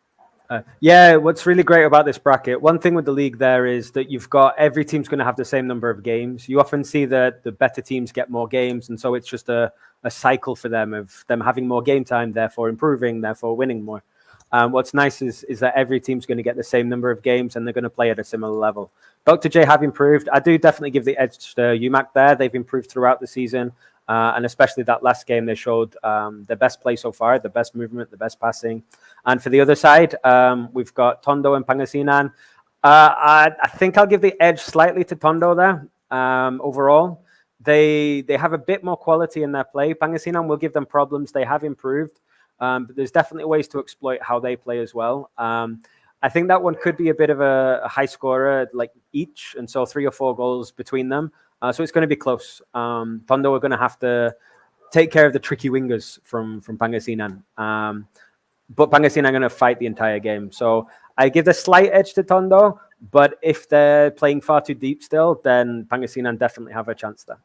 Yeah, what's really great about this bracket, one thing with the league there is that you've got every team's going to have the same number of games. You often see that the better teams get more games, and so it's just a cycle for them of them having more game time, therefore improving, therefore winning more. What's nice is that every team's going to get the same number of games and they're going to play at a similar level. Dr. J have improved. I do definitely give the edge to UMak there. They've improved throughout the season. And especially that last game, they showed the best play so far, the best movement, the best passing. And for the other side, we've got Tondo and Pangasinan. I think I'll give the edge slightly to Tondo there. Overall, they have a bit more quality in their play. Pangasinan will give them problems. They have improved, but there's definitely ways to exploit how they play as well. I think that one could be a bit of a high scorer, like each, and so 3 or 4 goals between them. So it's going to be close. Tondo are going to have to take care of the tricky wingers from Pangasinan. But Pangasinan are going to fight the entire game. So I give the slight edge to Tondo, but if they're playing far too deep still, then Pangasinan definitely have a chance there.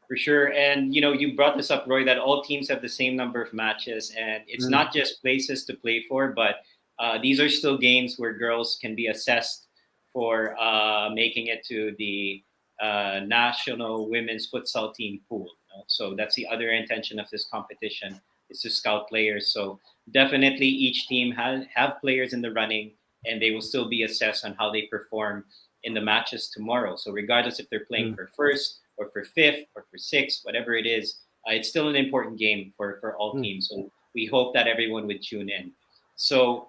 For sure. And, you brought this up, Roy, that all teams have the same number of matches. And it's not just places to play for, but these are still games where girls can be assessed for making it to the national women's futsal team pool. So that's the other intention of this competition, is to scout players. So definitely each team have players in the running, and they will still be assessed on how they perform in the matches tomorrow. So regardless if they're playing for first or for fifth or for sixth, whatever it is, it's still an important game for all teams. So we hope that everyone would tune in. So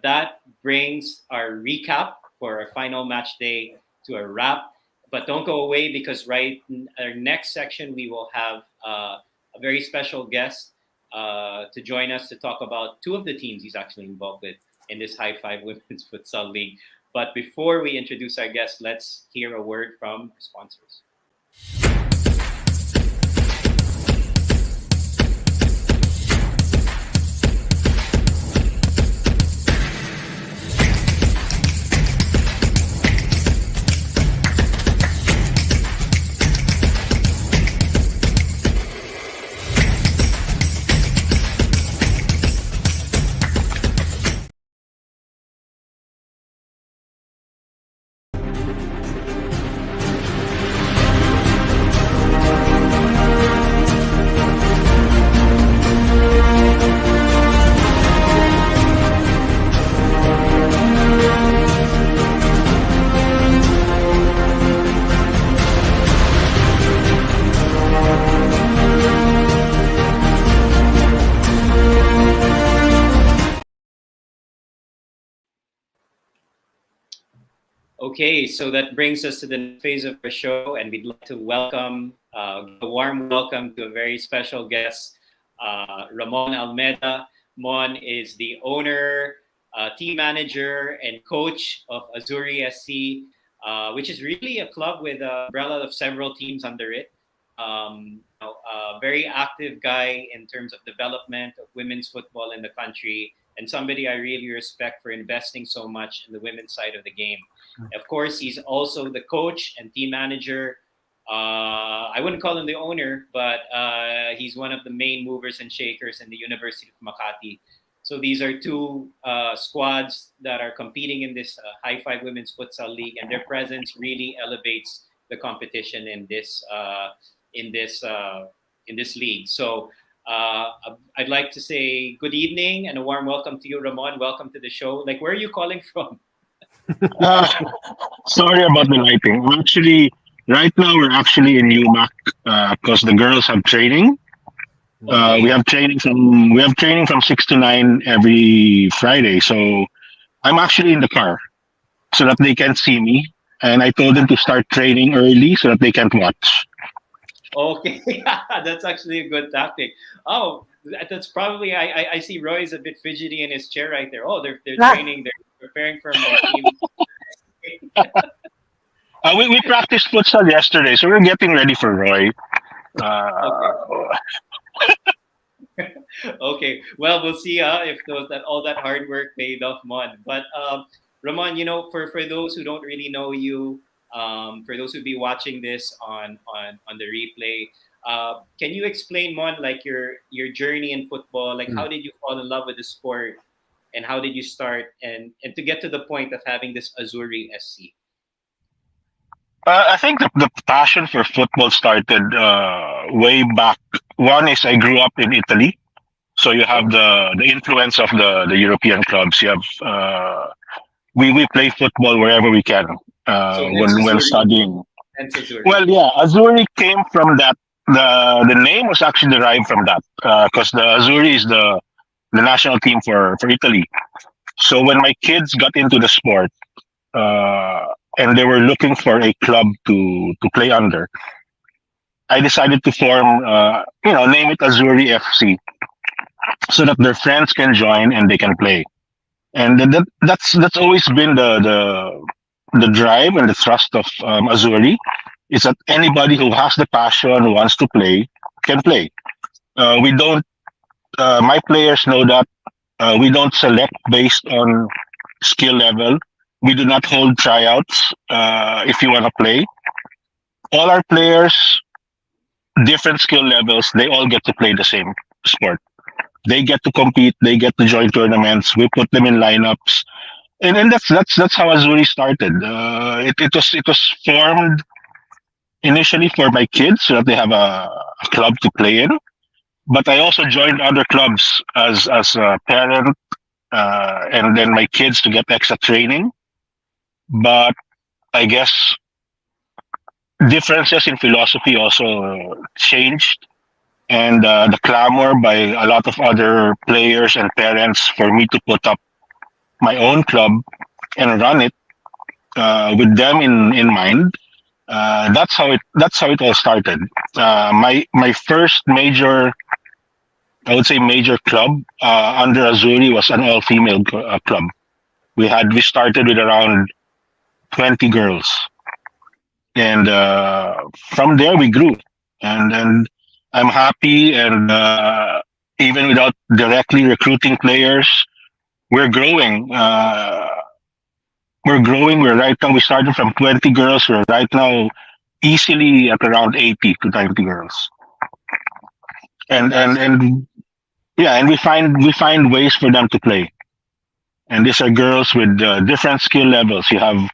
that brings our recap for our final match day to a wrap. But don't go away, because right in our next section, we will have a very special guest to join us to talk about two of the teams he's actually involved with in this High Five Women's Futsal League. But before we introduce our guest, let's hear a word from our sponsors. Okay, so that brings us to the next phase of our show, and we'd like to welcome a warm welcome to a very special guest, Ramon Almeda. Mon is the owner, team manager, and coach of Azzurri SC, which is really a club with an umbrella of several teams under it. A very active guy in terms of development of women's football in the country, and somebody I really respect for investing so much in the women's side of the game. Of course, he's also the coach and team manager. I wouldn't call him the owner, but he's one of the main movers and shakers in the University of Makati. So these are two squads that are competing in this High Five Women's Futsal League, and their presence really elevates the competition in this league. So I'd like to say good evening and a warm welcome to you, Ramon. Welcome to the show. Like, where are you calling from? Sorry about the lighting. Right now we're actually in UMak because the girls have training. We have training from 6 to 9 every Friday. So I'm actually in the car so that they can see me. And I told them to start training early so that they can watch. Okay, that's actually a good tactic. Oh, that's probably, I see Roy's a bit fidgety in his chair right there. Oh, they're training, they're preparing for my team. We practiced futsal yesterday, so we're getting ready for Roy. Okay, well, we'll see if all that hard work paid off, Mon. But Ramon, for those who don't really know you, for those who be watching this on the replay, can you explain, Mon, like your journey in football? Like, how did you fall in love with the sport, and how did you start and to get to the point of having this Azzurri SC? I think the passion for football started way back. One is I grew up in Italy, so you have the influence of the European clubs. You have we play football wherever we can when studying. Well, yeah, Azzurri came from that. The name was actually derived from that because the Azzurri is the national team for Italy. So when my kids got into the sport and they were looking for a club to play under, I decided to form, name it Azzurri FC, so that their friends can join and they can play. And that's always been the drive and the thrust of Azzurri. is that anybody who has the passion, who wants to play, can play. We don't. My players know that we don't select based on skill level. We do not hold tryouts. If you want to play, all our players, different skill levels, they all get to play the same sport. They get to compete. They get to join tournaments. We put them in lineups, and that's how Azzurri started. It was formed initially for my kids so that they have a club to play in. But I also joined other clubs as a parent, and then my kids to get extra training. But I guess differences in philosophy also changed, and the clamor by a lot of other players and parents for me to put up my own club and run it with them in mind. That's how it all started. My first major, I would say, major club under Azzurri was an all female club. We started with around 20 girls, and from there we grew, and I'm happy. And even without directly recruiting players, we're growing. We're growing. We're right now. We started from 20 girls. We're right now easily at around 80 to 90 girls, and yeah, and we find ways for them to play. And these are girls with different skill levels. You have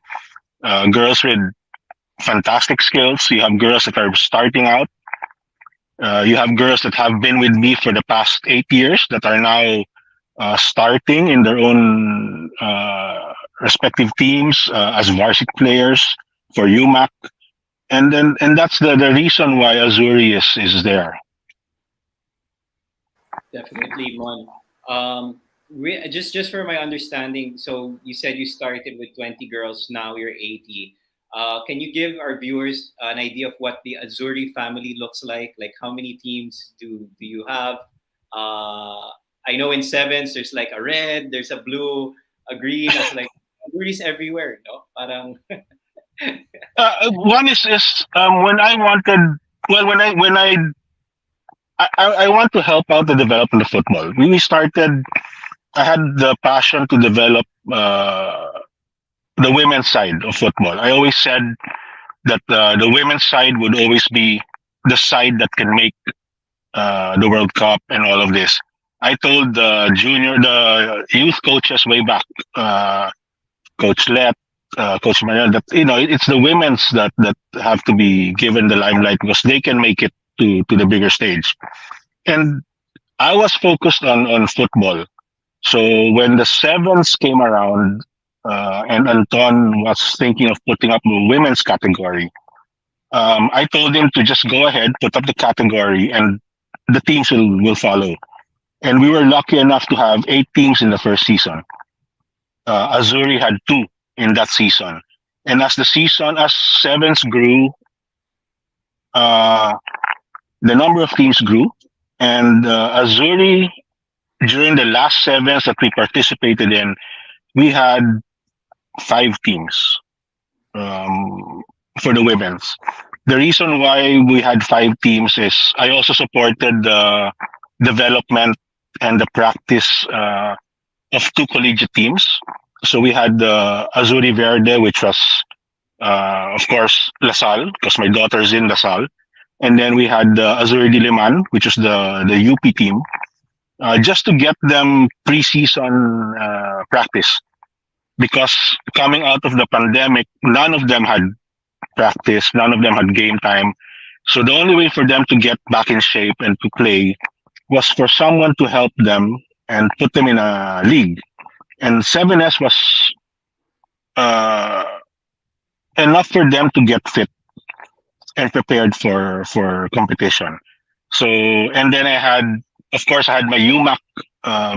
girls with fantastic skills. You have girls that are starting out. You have girls that have been with me for the past 8 years that are now starting in their own respective teams as varsity players for UMak, and that's the reason why Azzurri is there. Definitely, Mon. Just for my understanding, so you said you started with 20 girls, now you're 80. Can you give our viewers an idea of what the Azzurri family looks like? Like how many teams do you have? I know in sevens there's like a red, there's a blue, a green. It's like Azzurri's everywhere, no? Parang One is when I wanted, well, when I want to help out the development of football. We started. I had the passion to develop the women's side of football. I always said that the women's side would always be the side that can make the World Cup and all of this. I told the youth coaches way back, Coach Let, Coach Manuel, that it's the women's that have to be given the limelight because they can make it to the bigger stage. And I was focused on football. So when the sevens came around, and Anton was thinking of putting up the women's category, I told him to just go ahead, put up the category, and the teams will follow. And we were lucky enough to have 8 teams in the first season. Azzurri had 2 in that season. And as sevens grew, the number of teams grew. And Azzurri, during the last sevens that we participated in, we had 5 teams for the women's. The reason why we had 5 teams is I also supported the development and the practice of 2 collegiate teams. So we had the Azzurri Verde, which was, of course, LaSalle, because my daughter's in LaSalle. And then we had the Azzurri Diliman, which is the UP team, just to get them preseason practice. Because coming out of the pandemic, none of them had practice, none of them had game time. So the only way for them to get back in shape and to play was for someone to help them and put them in a league. And 7S was enough for them to get fit and prepared for competition. So, and then of course, I had my UMak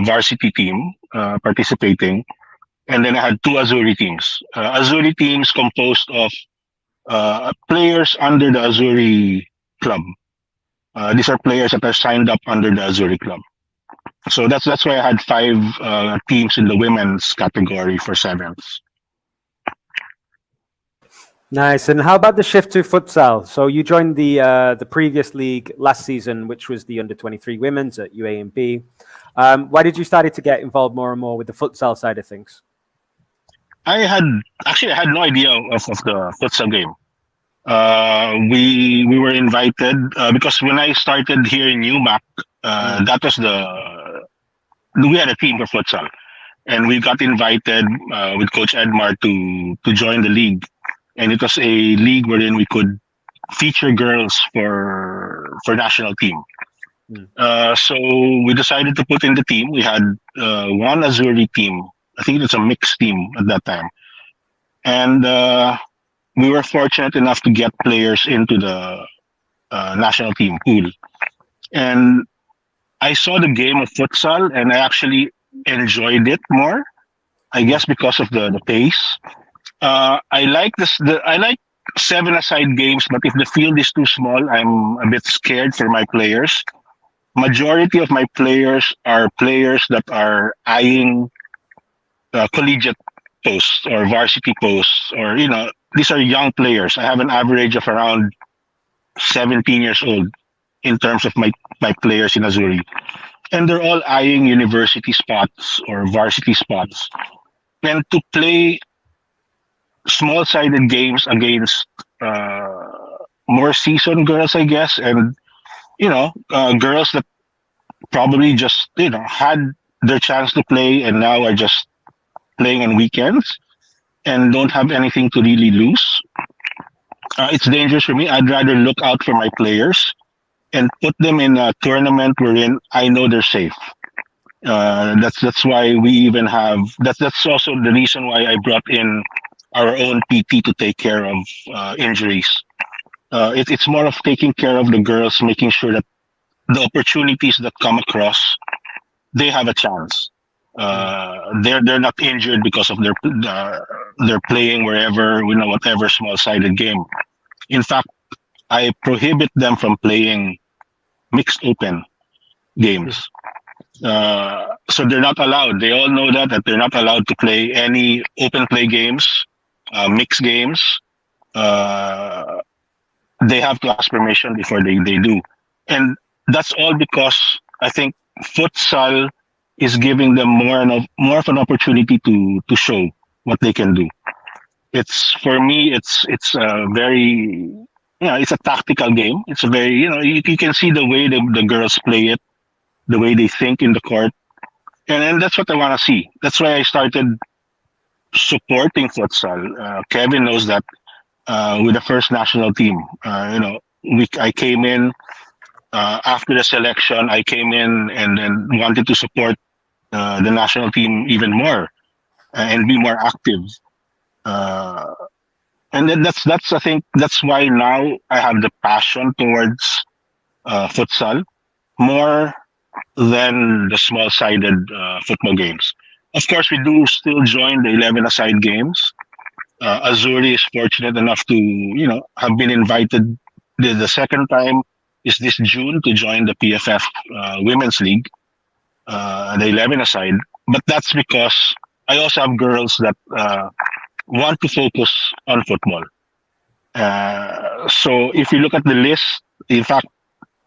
varsity team participating. And then I had 2 Azzurri teams. Azzurri teams composed of players under the Azzurri club. These are players that are signed up under the Azzurri club. So that's why I had 5 teams in the women's category for sevens. Nice. And how about the shift to futsal? So you joined the previous league last season, which was the under-23 women's at UAMB. Why did you start to get involved more and more with the futsal side of things? I had no idea of the futsal game. We were invited because when I started here in UMak, that was we had a team for futsal, and we got invited with Coach Edmar to join the league, and it was a league wherein we could feature girls for national team. So we decided to put in the team. We had one Azzurri team. I think it's a mixed team at that time, and we were fortunate enough to get players into the national team pool. And I saw the game of futsal, and I actually enjoyed it more. I guess because of the pace. I like this. I like seven-a-side games, but if the field is too small, I'm a bit scared for my players. Majority of my players are players that are eyeing collegiate posts or varsity posts, or these are young players. I have an average of around 17 years old in terms of my players in Azzurri, and they're all eyeing university spots or varsity spots. And to play small-sided games against more seasoned girls, I guess, and girls that probably just had their chance to play and now are just playing on weekends and don't have anything to really lose. It's dangerous for me. I'd rather look out for my players and put them in a tournament wherein I know they're safe. That's why we even have that's also the reason why I brought in our own PT to take care of injuries. It's more of taking care of the girls, making sure that the opportunities that come across, they have a chance. They're not injured because of their playing wherever, whatever small-sided game. In fact, I prohibit them from playing mixed open games. So they're not allowed. They all know that they're not allowed to play any open play games, mixed games. They have to ask permission before they do. And that's all because I think futsal is giving them more of an opportunity to show what they can do. It's for me, it's a very it's a tactical game. It's a very you can see the way the girls play it, the way they think in the court, and that's what I want to see. That's why I started supporting futsal. Kevin knows that with the first national team, I came in after the selection. I came in and wanted to support the national team even more and be more active. And then that's I think that's why now I have the passion towards futsal more than the small-sided football games. Of course, we do still join the 11-a-side games. Azzurri is fortunate enough to have been invited the second time is this June to join the PFF Women's League, the 11-a-side. But that's because I also have girls that want to focus on football. So if you look at the list, in fact,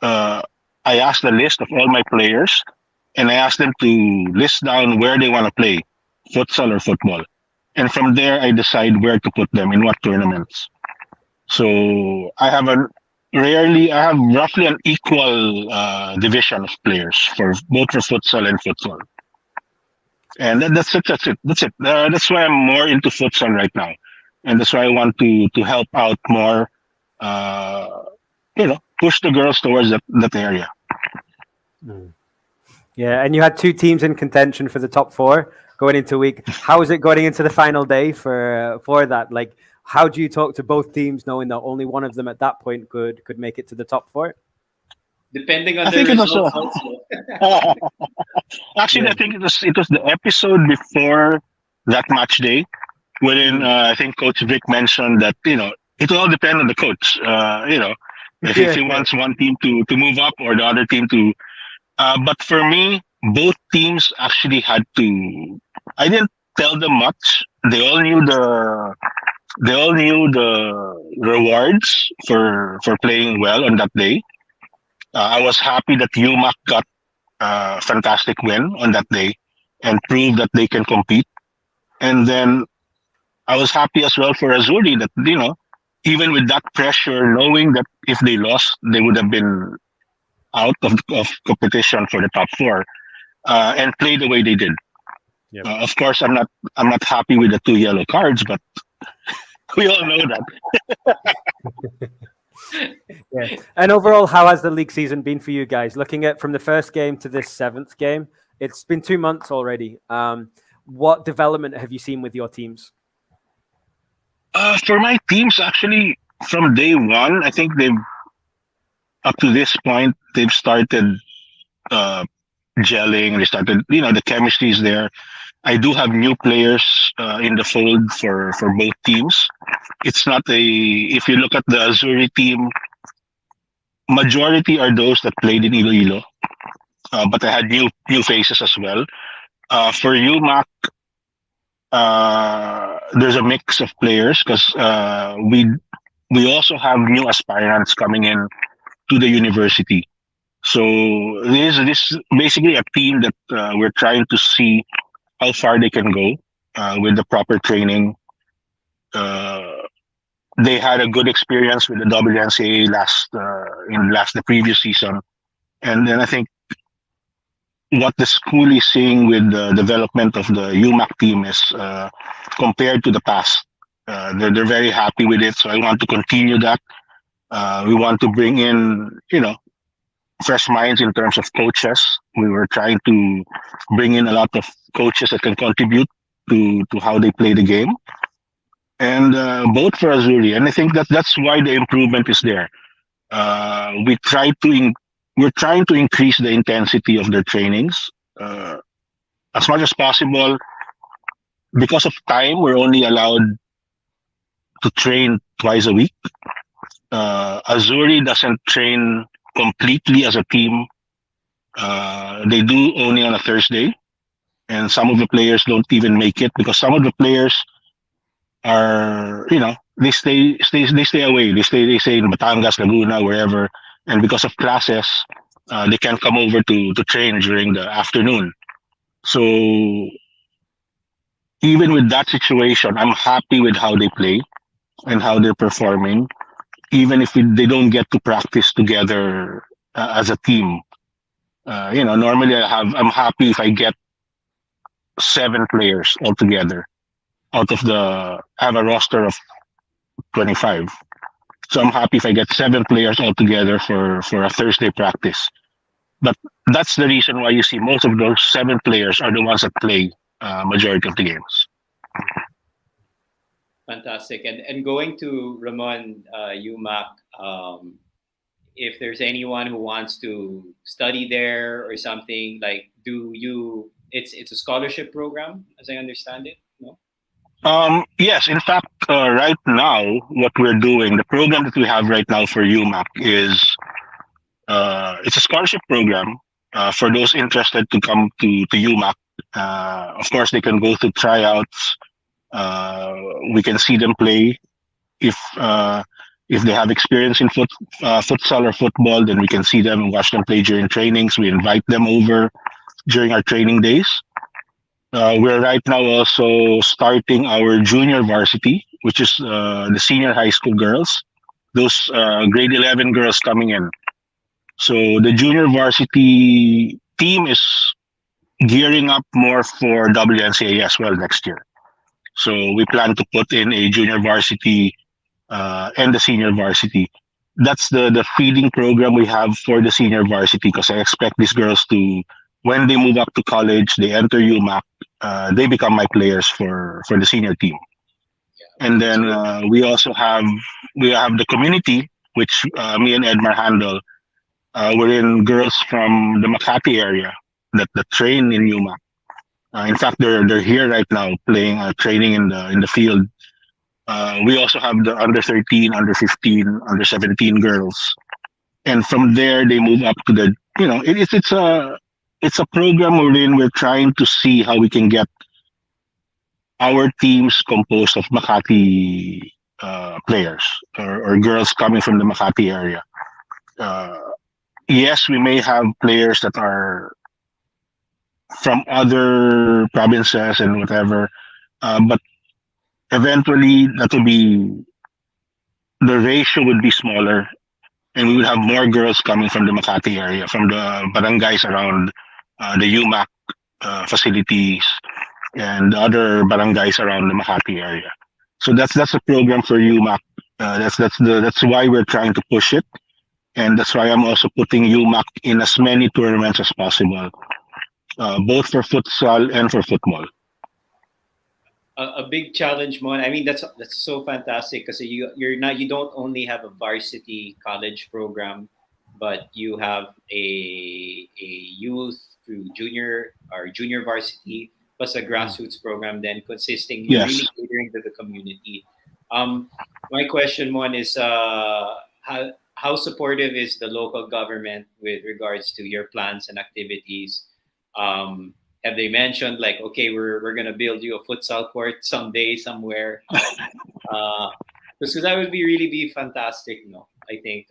I asked the list of all my players, and I asked them to list down where they want to play, futsal or football. And from there, I decide where to put them in what tournaments. So I have roughly an equal division of players for both for futsal and football. And that's it. That's why I'm more into futsal right now, and that's why I want to help out more. Push the girls towards that area. Yeah, and you had two teams in contention for the top four going into week. How is it going into the final day for that? Like, how do you talk to both teams knowing that only one of them at that point could make it to the top four? Depending on the results also. Actually, I think it was the episode before that match day, wherein I think Coach Vic mentioned that it will all depend on the coach. If he wants one team to move up or the other team to. But for me, both teams actually had to. I didn't tell them much. They all knew They all knew the rewards for playing well on that day. I was happy that UMak got a fantastic win on that day and proved that they can compete. And then I was happy as well for Azzurri that, even with that pressure, knowing that if they lost, they would have been out of competition for the top four, and play the way they did. Yep. Of course, I'm not happy with the 2 yellow cards, but we all know that. Yeah. And overall, how has the league season been for you guys? Looking at from the first game to this seventh game, it's been 2 months already. What development have you seen with your teams? For my teams, actually, from day one, I think up to this point, they've started gelling. They started, the chemistry is there. I do have new players in the fold for both teams. It's not if you look at the Azzurri team, majority are those that played in Iloilo, but I had new faces as well. For UMak, there's a mix of players because we also have new aspirants coming in to the university. So this is basically a team that we're trying to see how far they can go with the proper training. They had a good experience with the WNCAA the previous season, and then I think what the school is seeing with the development of the UMak team is compared to the past. They're very happy with it, so I want to continue that. We want to bring in, fresh minds in terms of coaches. We were trying to bring in a lot of coaches that can contribute to how they play the game, and both for Azzurri. And I think that's why the improvement is there. We're trying to increase the intensity of their trainings as much as possible. Because of time, we're only allowed to train twice a week. Azzurri doesn't train completely as a team. They do only on a Thursday, and some of the players don't even make it because some of the players are, they stay away. They stay in Batangas, Laguna, wherever, and because of classes, they can't come over to train during the afternoon. So even with that situation, I'm happy with how they play and how they're performing, even if they don't get to practice together as a team. Normally I'm happy if I get 7 players altogether I have a roster of 25. So I'm happy if I get 7 players altogether for a Thursday practice. But that's the reason why you see most of those 7 players are the ones that play majority of the games. Fantastic. And going to Ramon, UMak, if there's anyone who wants to study there or something, like, it's a scholarship program, as I understand it, no? Yes, in fact, right now, what we're doing, the program that we have right now for UMak is it's a scholarship program for those interested to come to UMak. Of course, they can go through tryouts. We can see them play. If they have experience in futsal or football, then we can see them and watch them play during trainings. We invite them over during our training days. We're right now also starting our junior varsity, which is the senior high school girls, those grade 11 girls coming in. So the junior varsity team is gearing up more for WNCAA as well next year. So we plan to put in a junior varsity and the senior varsity. That's the feeding program we have for the senior varsity, because I expect these girls to, when they move up to college, they enter UMak, they become my players for the senior team. And then we also have the community, which me and Edmar handle. We're in girls from the Makati area that train in UMak. In fact, they're here right now playing, training in the field. We also have the under 13, under 15, under 17 girls, and from there they move up to the. It's a program wherein we're trying to see how we can get our teams composed of Makati players or girls coming from the Makati area. Uh, yes, we may have players that are from other provinces and whatever, but eventually that will be the ratio would be smaller, and we would have more girls coming from the Makati area, from the barangays around the UMak facilities and other barangays around the Makati area. So that's a program for UMak. That's why we're trying to push it, and that's why I'm also putting UMak in as many tournaments as possible, both for futsal and for football. A big challenge, Mon. I mean, that's so fantastic because you don't only have a varsity college program, but you have a youth through junior varsity plus a grassroots program, then consisting you Yes. really catering to the community. My question, Mon, is how supportive is the local government with regards to your plans and activities? Have they mentioned like, okay, we're gonna build you a futsal court someday somewhere? Because that would be fantastic, no? I think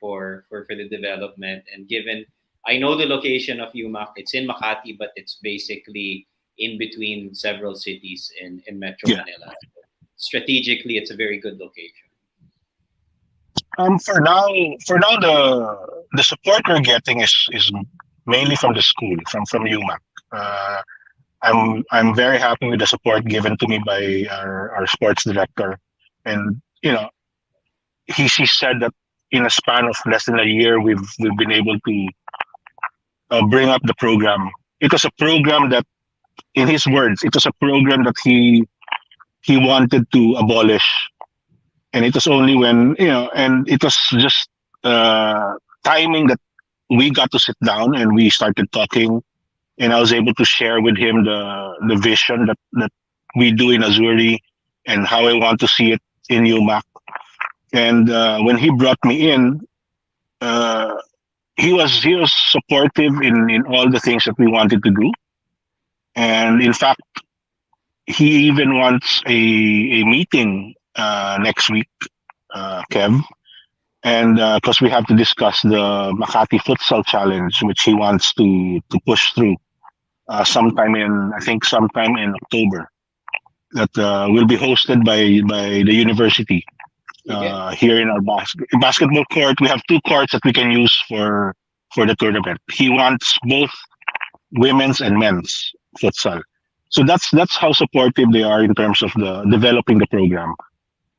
for the development, and given I know the location of UMak, it's in Makati, but it's basically in between several cities in Metro Yeah. Manila. Strategically, it's a very good location. For now, the support we're getting is mainly from the school, from UMac. Uh, I'm very happy with the support given to me by our sports director, and he said that in a span of less than a year we've been able to bring up the program. It was a program that, in his words, it was a program that he wanted to abolish, and it was only when and it was just timing that we got to sit down and we started talking, and I was able to share with him the vision that we do in Azzurri and how I want to see it in UMac. And when he brought me in, uh, he was supportive in all the things that we wanted to do, and in fact, he even wants a meeting next week, Kev, and because we have to discuss the Makati Futsal Challenge, which he wants to push through sometime in October. That will be hosted by the university here in our basketball court. We have two courts that we can use for the tournament. He wants both women's and men's futsal. So that's how supportive they are in terms of the developing the program.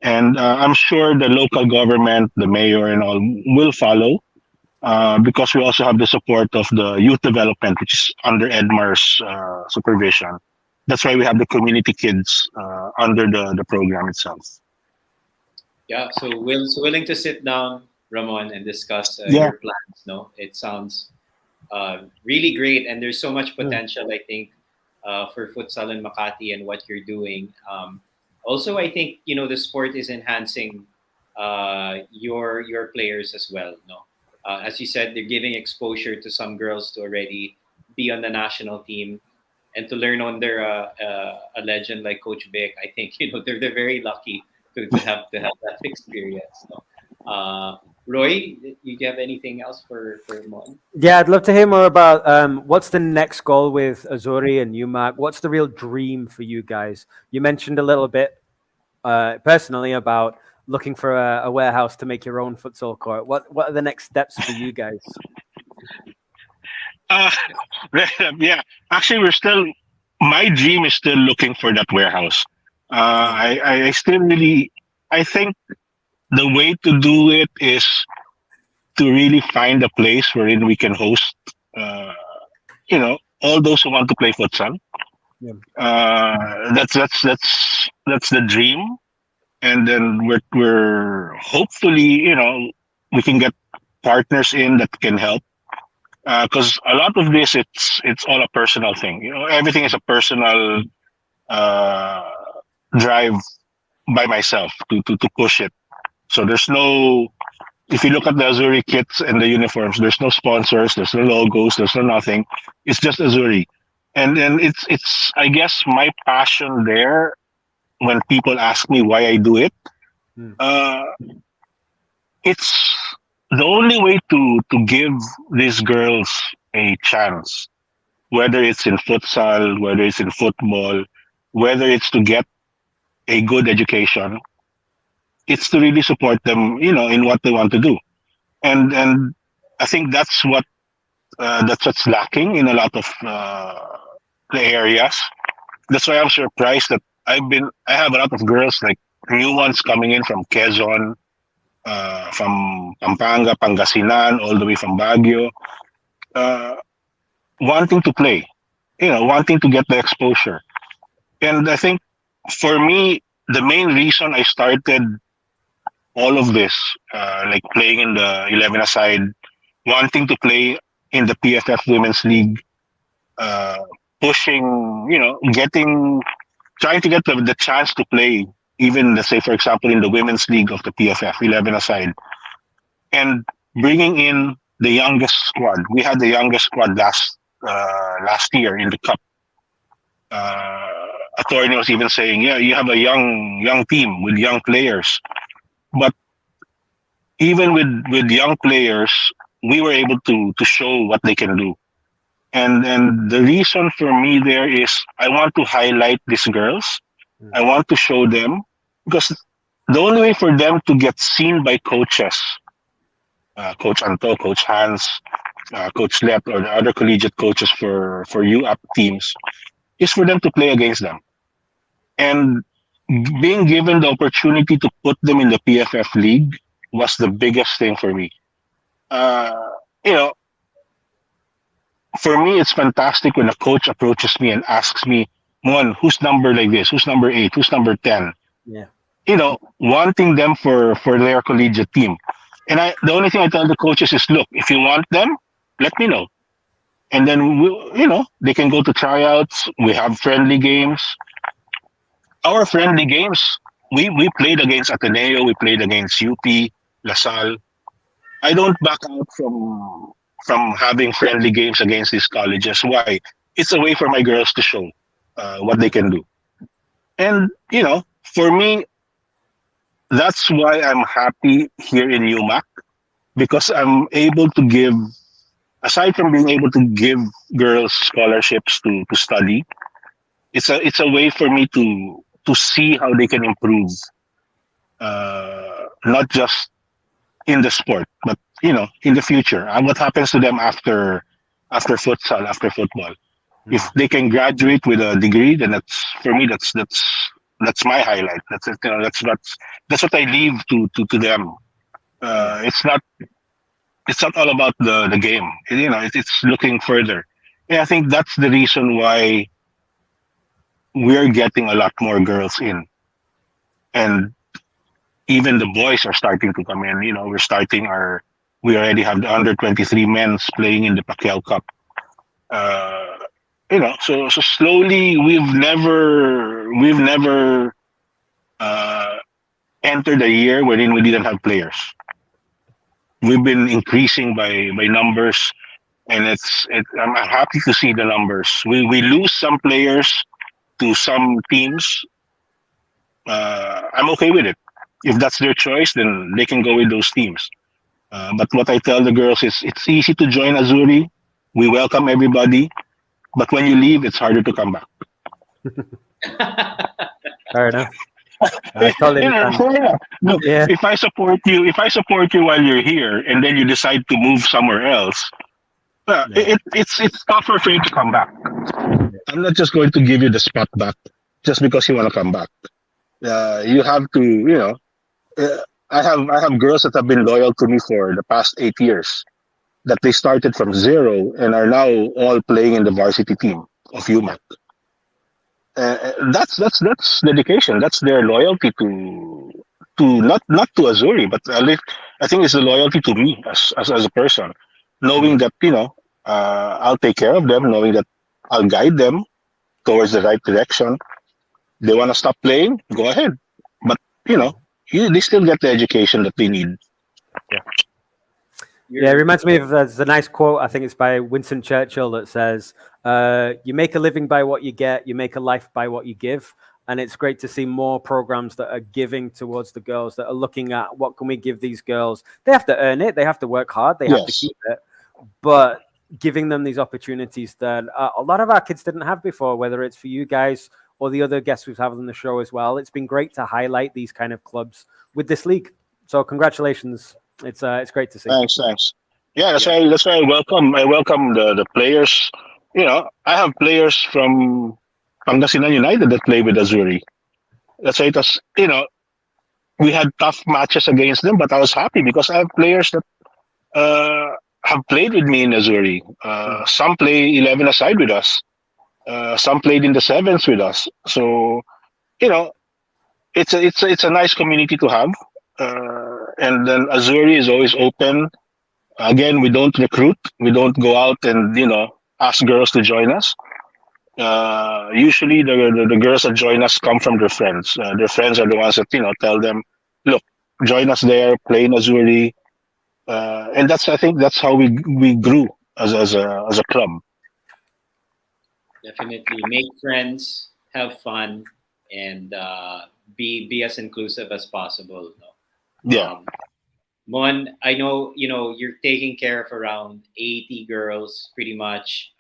And I'm sure the local government, the mayor, and all will follow because we also have the support of the youth development, which is under Edmar's supervision. That's why we have the community kids under the program itself. Yeah, so willing to sit down, Ramon, and discuss Yeah. your plans. No, it sounds really great, and there's so much potential. I think for futsal in Makati and what you're doing. Also, I think the sport is enhancing your players as well. No, as you said, they're giving exposure to some girls to already be on the national team and to learn under a legend like Coach Vic. I think they're very lucky to have that experience. So, Roy, you have anything else for Mon? Yeah, I'd love to hear more about what's the next goal with Azzurri and UMak. What's the real dream for you guys? You mentioned a little bit personally about looking for a warehouse to make your own futsal court. What are the next steps for you guys? Yeah, actually, my dream is still looking for that warehouse. I still really, I think the way to do it is to really find a place wherein we can host, all those who want to play futsal. Yeah. That's the dream, and then we're hopefully we can get partners in that can help. Because a lot of this, it's all a personal thing. Everything is a personal drive by myself to push it. So there's no. If you look at the Azzurri kits and the uniforms, there's no sponsors, there's no logos, there's no nothing. It's just Azzurri. And it's I guess my passion there when people ask me why I do it. Hmm. It's the only way to give these girls a chance, whether it's in futsal, whether it's in football, whether it's to get a good education. It's to really support them, in what they want to do. And I think that's what's lacking in a lot of the areas. That's why I'm surprised that I have a lot of girls, like new ones coming in from Quezon, from Pampanga, Pangasinan, all the way from Baguio, uh, wanting to play, wanting to get the exposure. And I think for me, the main reason I started all of this, like playing in the 11 aside, wanting to play in the PFF Women's League, uh, pushing, trying to get the chance to play, even let's say, for example, in the Women's League of the PFF 11 aside, and bringing in the youngest squad. We had the youngest squad last year in the cup. Attorney was even saying, yeah, you have a young team with young players, but even with young players, we were able to show what they can do. And the reason for me there is I want to highlight these girls. I want to show them, because the only way for them to get seen by coaches, Coach Anto, Coach Hans, Coach Let, or the other collegiate coaches for UAP teams, is for them to play against them. And being given the opportunity to put them in the PFF league was the biggest thing for me. Uh, you know, for me, it's fantastic when a coach approaches me and asks me, "Mon, who's number like this? Who's number 8? Who's number 10?" Yeah. Wanting them for their collegiate team. And the only thing I tell the coaches is, look, if you want them, let me know. And then they can go to tryouts. We have friendly games. Our friendly games, we played against Ateneo, we played against UP, LaSalle. I don't back out from having friendly games against these colleges. Why? It's a way for my girls to show what they can do. And for me, that's why I'm happy here in UMak, because I'm able to give, aside from being able to give girls scholarships to study, it's a way for me to see how they can improve, not just in the sport, but in the future, and what happens to them after futsal, after football. If they can graduate with a degree, then that's, for me, that's my highlight. That's what I leave to them. It's not all about the game. It's looking further. And I think that's the reason why we're getting a lot more girls in, and even the boys are starting to come in. We already have the under 23 men's playing in the Pacquiao Cup. So slowly we've never entered a year wherein we didn't have players. We've been increasing by numbers, and I'm happy to see the numbers. We lose some players to some teams. I'm okay with it. If that's their choice, then they can go with those teams. But what I tell the girls is, it's easy to join Azzurri. We welcome everybody, but when you leave, it's harder to come back. Fair enough. I totally understand. Look, Yeah. if I support you while you're here, and then you decide to move somewhere else, it's tougher for you to come back. I'm not just going to give you the spot back just because you want to come back. You have to, I have girls that have been loyal to me for the past 8 years, that they started from zero and are now all playing in the varsity team of UMak. That's dedication. That's their loyalty to not to Azzurri, but at least I think it's the loyalty to me as a person, knowing that I'll take care of them, knowing that I'll guide them towards the right direction. They want to stop playing, go ahead, but they still get the education that they need. Yeah, it reminds me of there's a nice quote. I think it's by Winston Churchill that says, "You make a living by what you get. You make a life by what you give." And it's great to see more programs that are giving towards the girls, that are looking at what can we give these girls. They have to earn it. They have to work hard. They have to Yes. keep it. But giving them these opportunities that a lot of our kids didn't have before, whether it's for you guys or the other guests we've had on the show as well. It's been great to highlight these kind of clubs with this league. So congratulations. It's great to see. Thanks. Yeah, that's why I welcome the players. I have players from Pangasinan United that play with Azzurri. That's why it was, we had tough matches against them, but I was happy because I have players that have played with me in Azzurri. Some play 11 aside with us. Some played in the sevens with us. So, you know, it's a nice community to have. And then Azzurri is always open. Again, we don't recruit. We don't go out and ask girls to join us. Usually, the girls that join us come from their friends. Their friends are the ones that tell them, "Look, join us there, play in Azzurri," and I think that's how we grew as a club. Definitely make friends, have fun, and be as inclusive as possible. No? Yeah. Mon, I know you're taking care of around 80 girls, pretty much.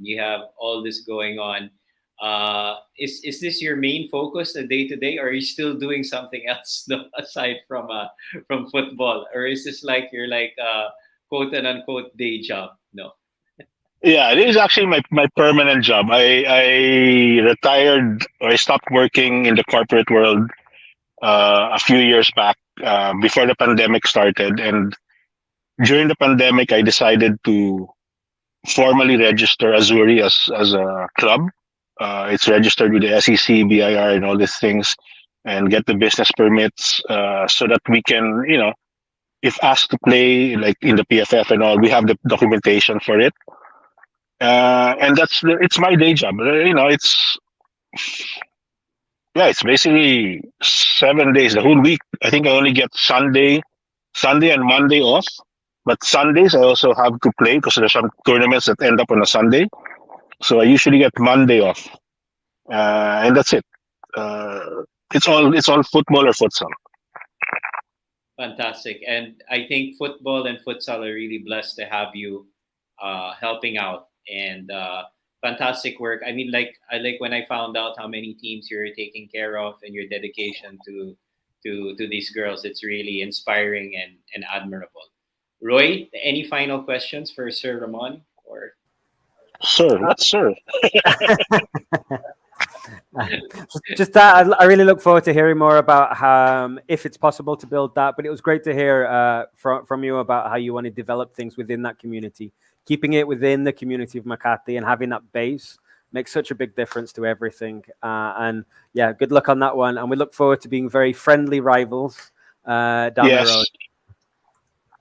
You have all this going on. Is this your main focus, day to day, or are you still doing something else no, aside from football, or is this like your quote and unquote day job? No. Yeah, it is actually my permanent job. I retired or I stopped working in the corporate world a few years back before the pandemic started, and during the pandemic, I decided to formally register Azzurri as a club. It's registered with the SEC, BIR, and all these things, and get the business permits so that we can, if asked to play like in the PFF and all, we have the documentation for it. And it's my day job. It's basically 7 days, the whole week. I think I only get Sunday and Monday off. But Sundays I also have to play because there's some tournaments that end up on a Sunday. So I usually get Monday off, and that's it. It's all football or futsal. Fantastic. And I think football and futsal are really blessed to have you helping out and fantastic work. I mean, I like when I found out how many teams you're taking care of and your dedication to these girls. It's really inspiring and admirable. Roy, any final questions for Sir Ramon? Or Sir, what's sir? Just that, I really look forward to hearing more about how, if it's possible to build that. But it was great to hear from you about how you want to develop things within that community. Keeping it within the community of Makati and having that base makes such a big difference to everything. And yeah, good luck on that one. And we look forward to being very friendly rivals down the road.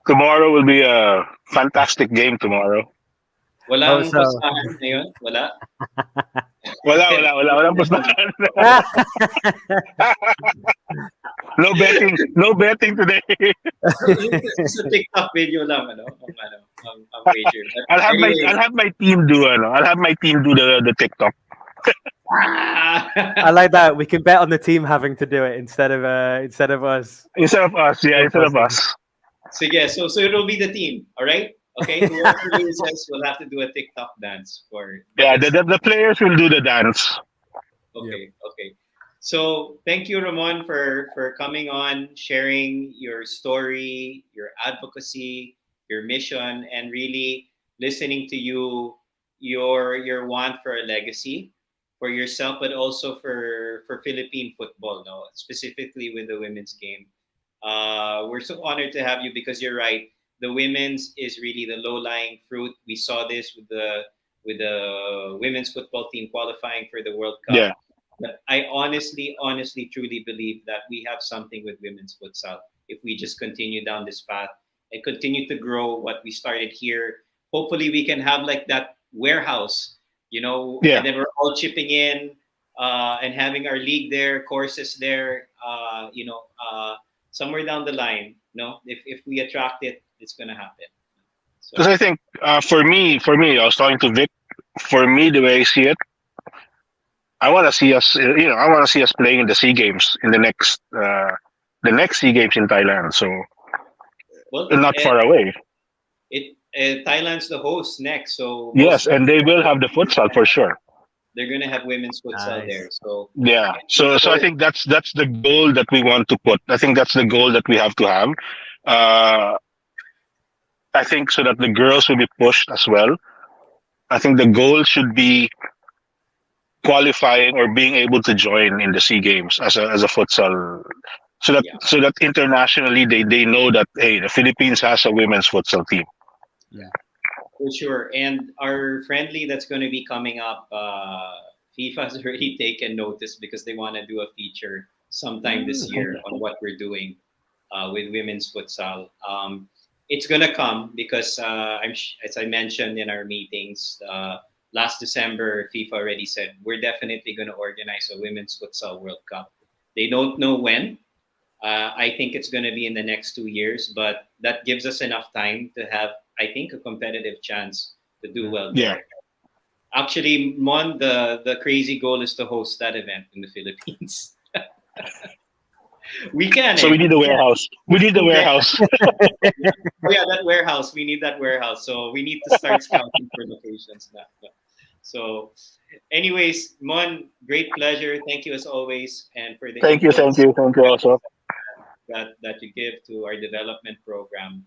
Tomorrow will be a fantastic game tomorrow. Walang pustahan ngayon? Wala? Walang pustahan. No betting today. It's a TikTok video lang, ang wager. I'll have my team do the TikTok. I like that. We can bet on the team having to do it instead of us. Instead of us, instead of us. Sige, so it'll be the team, all right? Okay, whoever loses will have to do a TikTok dance for. Yeah, the players will do the dance. Okay. So thank you, Ramon, for coming on, sharing your story, your advocacy, your mission, and really listening to your want for a legacy for yourself, but also for Philippine football, no, specifically with the women's game. We're so honored to have you because you're right. The women's is really the low-lying fruit. We saw this with the women's football team qualifying for the World Cup. Yeah. But I honestly, truly believe that we have something with women's futsal if we just continue down this path and continue to grow what we started here. Hopefully, we can have like that warehouse, and then we're all chipping in and having our league there, courses there, somewhere down the line. If we attract it, it's going to happen. Because I think for me, I was talking to Vic. For me, the way I see it, I want to see us. I want to see us playing in the Sea Games in the next Sea Games in Thailand. So Well, not far away. Thailand's the host next, so Yes, and they will have the futsal for sure. they're gonna have women's futsal there. So Yeah. So I think that's the goal that we want to put. I think that's the goal that we have to have. I think so that the girls will be pushed as well. I think the goal should be qualifying or being able to join in the Sea Games as a futsal, so that internationally they know that, hey, the Philippines has a women's futsal team. Yeah, for sure. And our friendly that's going to be coming up, FIFA has already taken notice because they want to do a feature sometime this year on what we're doing with women's futsal. It's going to come because as I mentioned in our meetings last December, FIFA already said we're definitely going to organize a women's futsal World Cup. They don't know when. I think it's going to be in the next 2 years, but that gives us enough time to have, I think, a competitive chance to do well there. Yeah. Actually, Mon, the crazy goal is to host that event in the Philippines. We can. So we need a warehouse. We need the warehouse. Oh yeah, that warehouse. We need that warehouse. So we need to start scouting for locations now. So, anyways, Mon, great pleasure. Thank you as always, and for the Thank you also. that you give to our development program.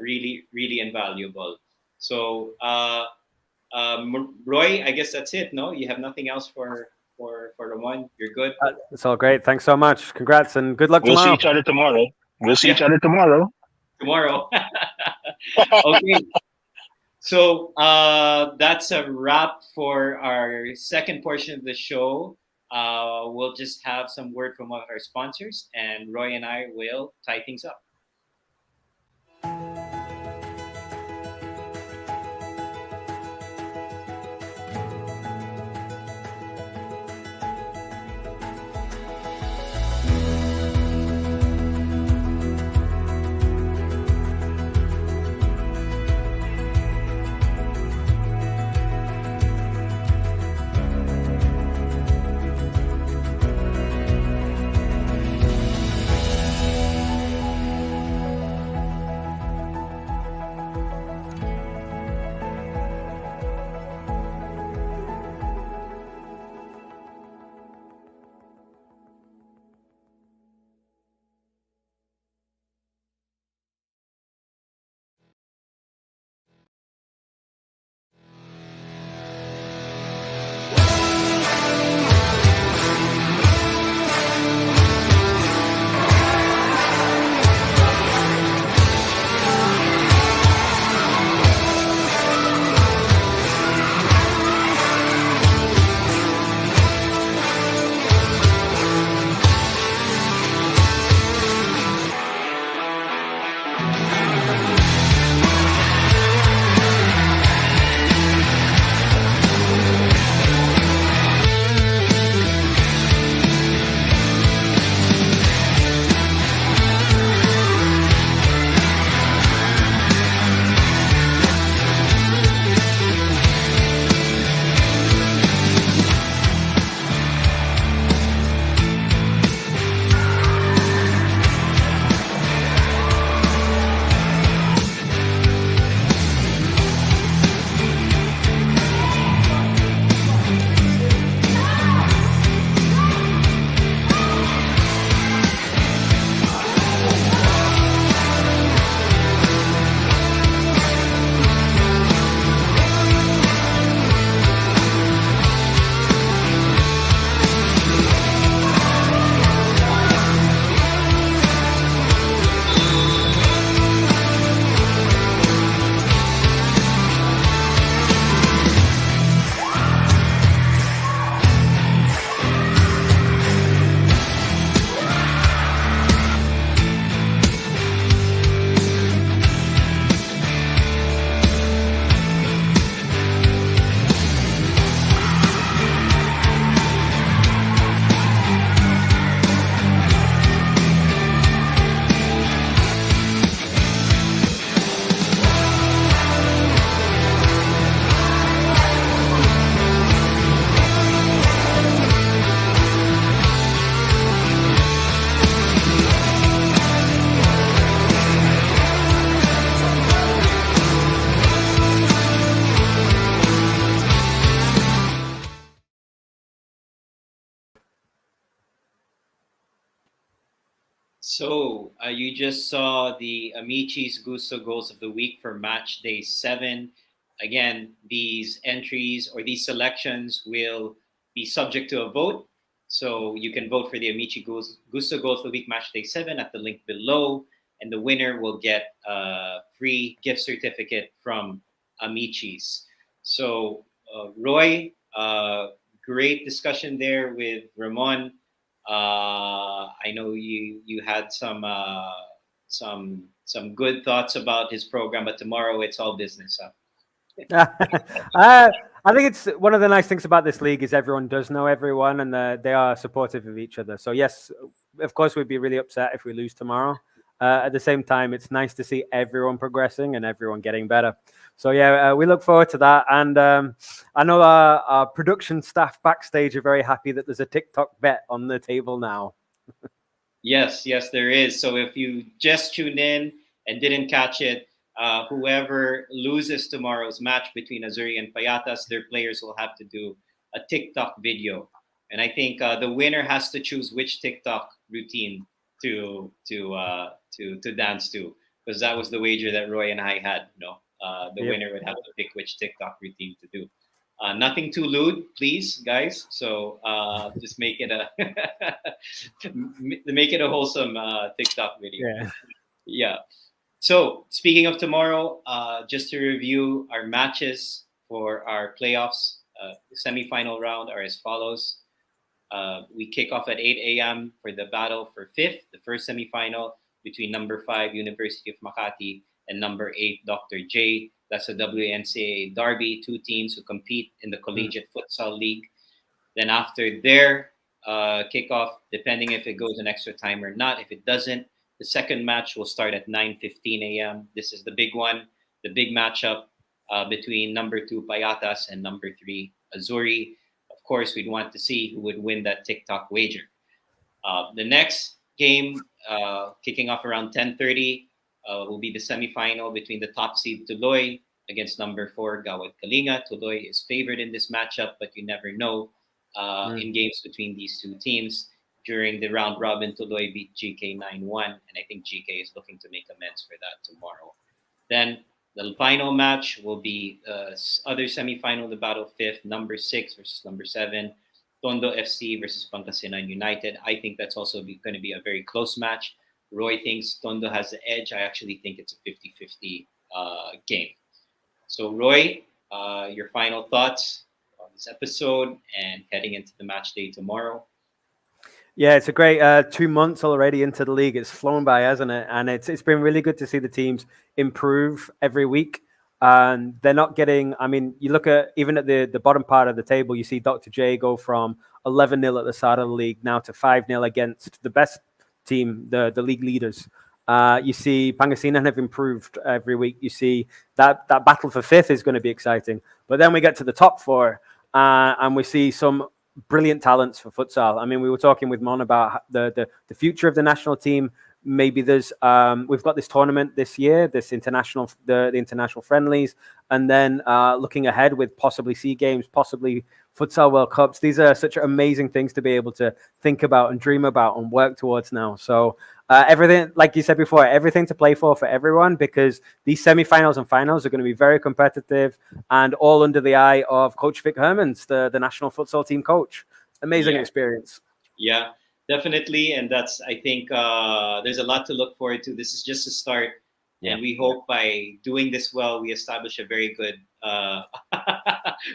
Really, really invaluable. So, Roy, I guess that's it. No, you have nothing else for Ramon. You're good. It's all great. Thanks so much. Congrats and good luck We'll tomorrow. see each other tomorrow. Tomorrow. Okay. So that's a wrap for our second portion of the show. We'll just have some word from one of our sponsors, and Roy and I will tie things up. So you just saw the Amici's Gusto Goals of the Week for match day 7. Again, these entries or these selections will be subject to a vote. So you can vote for the Gusto Goals of the Week match day 7 at the link below. And the winner will get a free gift certificate from Amici's. So, Roy, great discussion there with Ramon. I know you had some good thoughts about his program, but tomorrow it's all business. I think it's one of the nice things about this league is everyone does know everyone and they are supportive of each other. So yes, of course, we'd be really upset if we lose tomorrow. At the same time, it's nice to see everyone progressing and everyone getting better. So yeah, we look forward to that. And I know our production staff backstage are very happy that there's a TikTok bet on the table now. Yes, there is. So if you just tuned in and didn't catch it, whoever loses tomorrow's match between Azzurri and Payatas, their players will have to do a TikTok video. And I think the winner has to choose which TikTok routine to dance to, because that was the wager that Roy and I had. The winner would have to pick which TikTok routine to do. Nothing too lewd, please, guys. So just make it a wholesome TikTok video. Yeah. So speaking of tomorrow, just to review our matches for our playoffs, the semifinal round are as follows. We kick off at 8 a.m. for the battle for 5th, the first semifinal between number 5, University of Makati, and number 8, Dr. J. That's a WNCAA derby, 2 teams who compete in the Collegiate Futsal League. Then after their kickoff, depending if it goes an extra time or not, if it doesn't, the second match will start at 9:15 a.m. This is the big one, the big matchup between number 2, Payatas, and number 3, Azzurri. Of course, we'd want to see who would win that TikTok wager. The next game, kicking off around 10:30, will be the semifinal between the top seed Tuloy against number 4, Gawad Kalinga. Tuloy is favored in this matchup, but you never know in games between these two teams. During the round robin, Tuloy beat GK 9-1, and I think GK is looking to make amends for that tomorrow. Then the final match will be other semifinal, the battle 5th, number 6 versus number 7, Tondo FC versus Pangasinan United. I think that's also going to be a very close match. Roy thinks Tondo has the edge. I actually think it's a 50-50 game. So Roy, your final thoughts on this episode and heading into the match day tomorrow? Yeah, it's a great 2 months already into the league. It's flown by, hasn't it? And it's been really good to see the teams improve every week. And they're not getting, I mean, you look at, even at the bottom part of the table, you see Dr. J go from 11-0 at the start of the league now to 5-0 against the best team, the league leaders. You see Pangasinan have improved every week. You see that battle for 5th is going to be exciting. But then we get to the top 4 and we see some brilliant talents for futsal. I mean, we were talking with Mon about the future of the national team. Maybe there's we've got this tournament this year, this international the international friendlies, and then looking ahead with possibly SEA Games, possibly Futsal World Cups. These are such amazing things to be able to think about and dream about and work towards now. So everything, like you said before, everything to play for everyone, because these semi-finals and finals are going to be very competitive and all under the eye of Coach Vic Hermans, the national futsal team coach. Amazing experience. Yeah, definitely. And that's, I think, there's a lot to look forward to. This is just a start. Yeah. And we hope by doing this well, we establish a very good.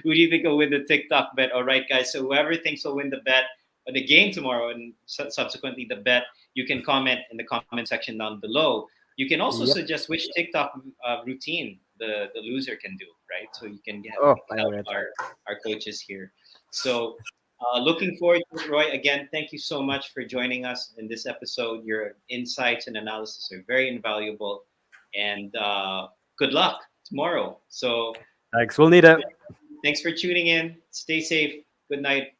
Who do you think will win the TikTok bet? All right, guys. So whoever thinks will win the bet, or the game tomorrow, and subsequently the bet, you can comment in the comment section down below. You can also suggest which TikTok routine the loser can do, right? So you can help our coaches here. So looking forward to it, Roy. Again, thank you so much for joining us in this episode. Your insights and analysis are very invaluable. And good luck tomorrow. So thanks. We'll need it. Thanks for tuning in. Stay safe. Good night.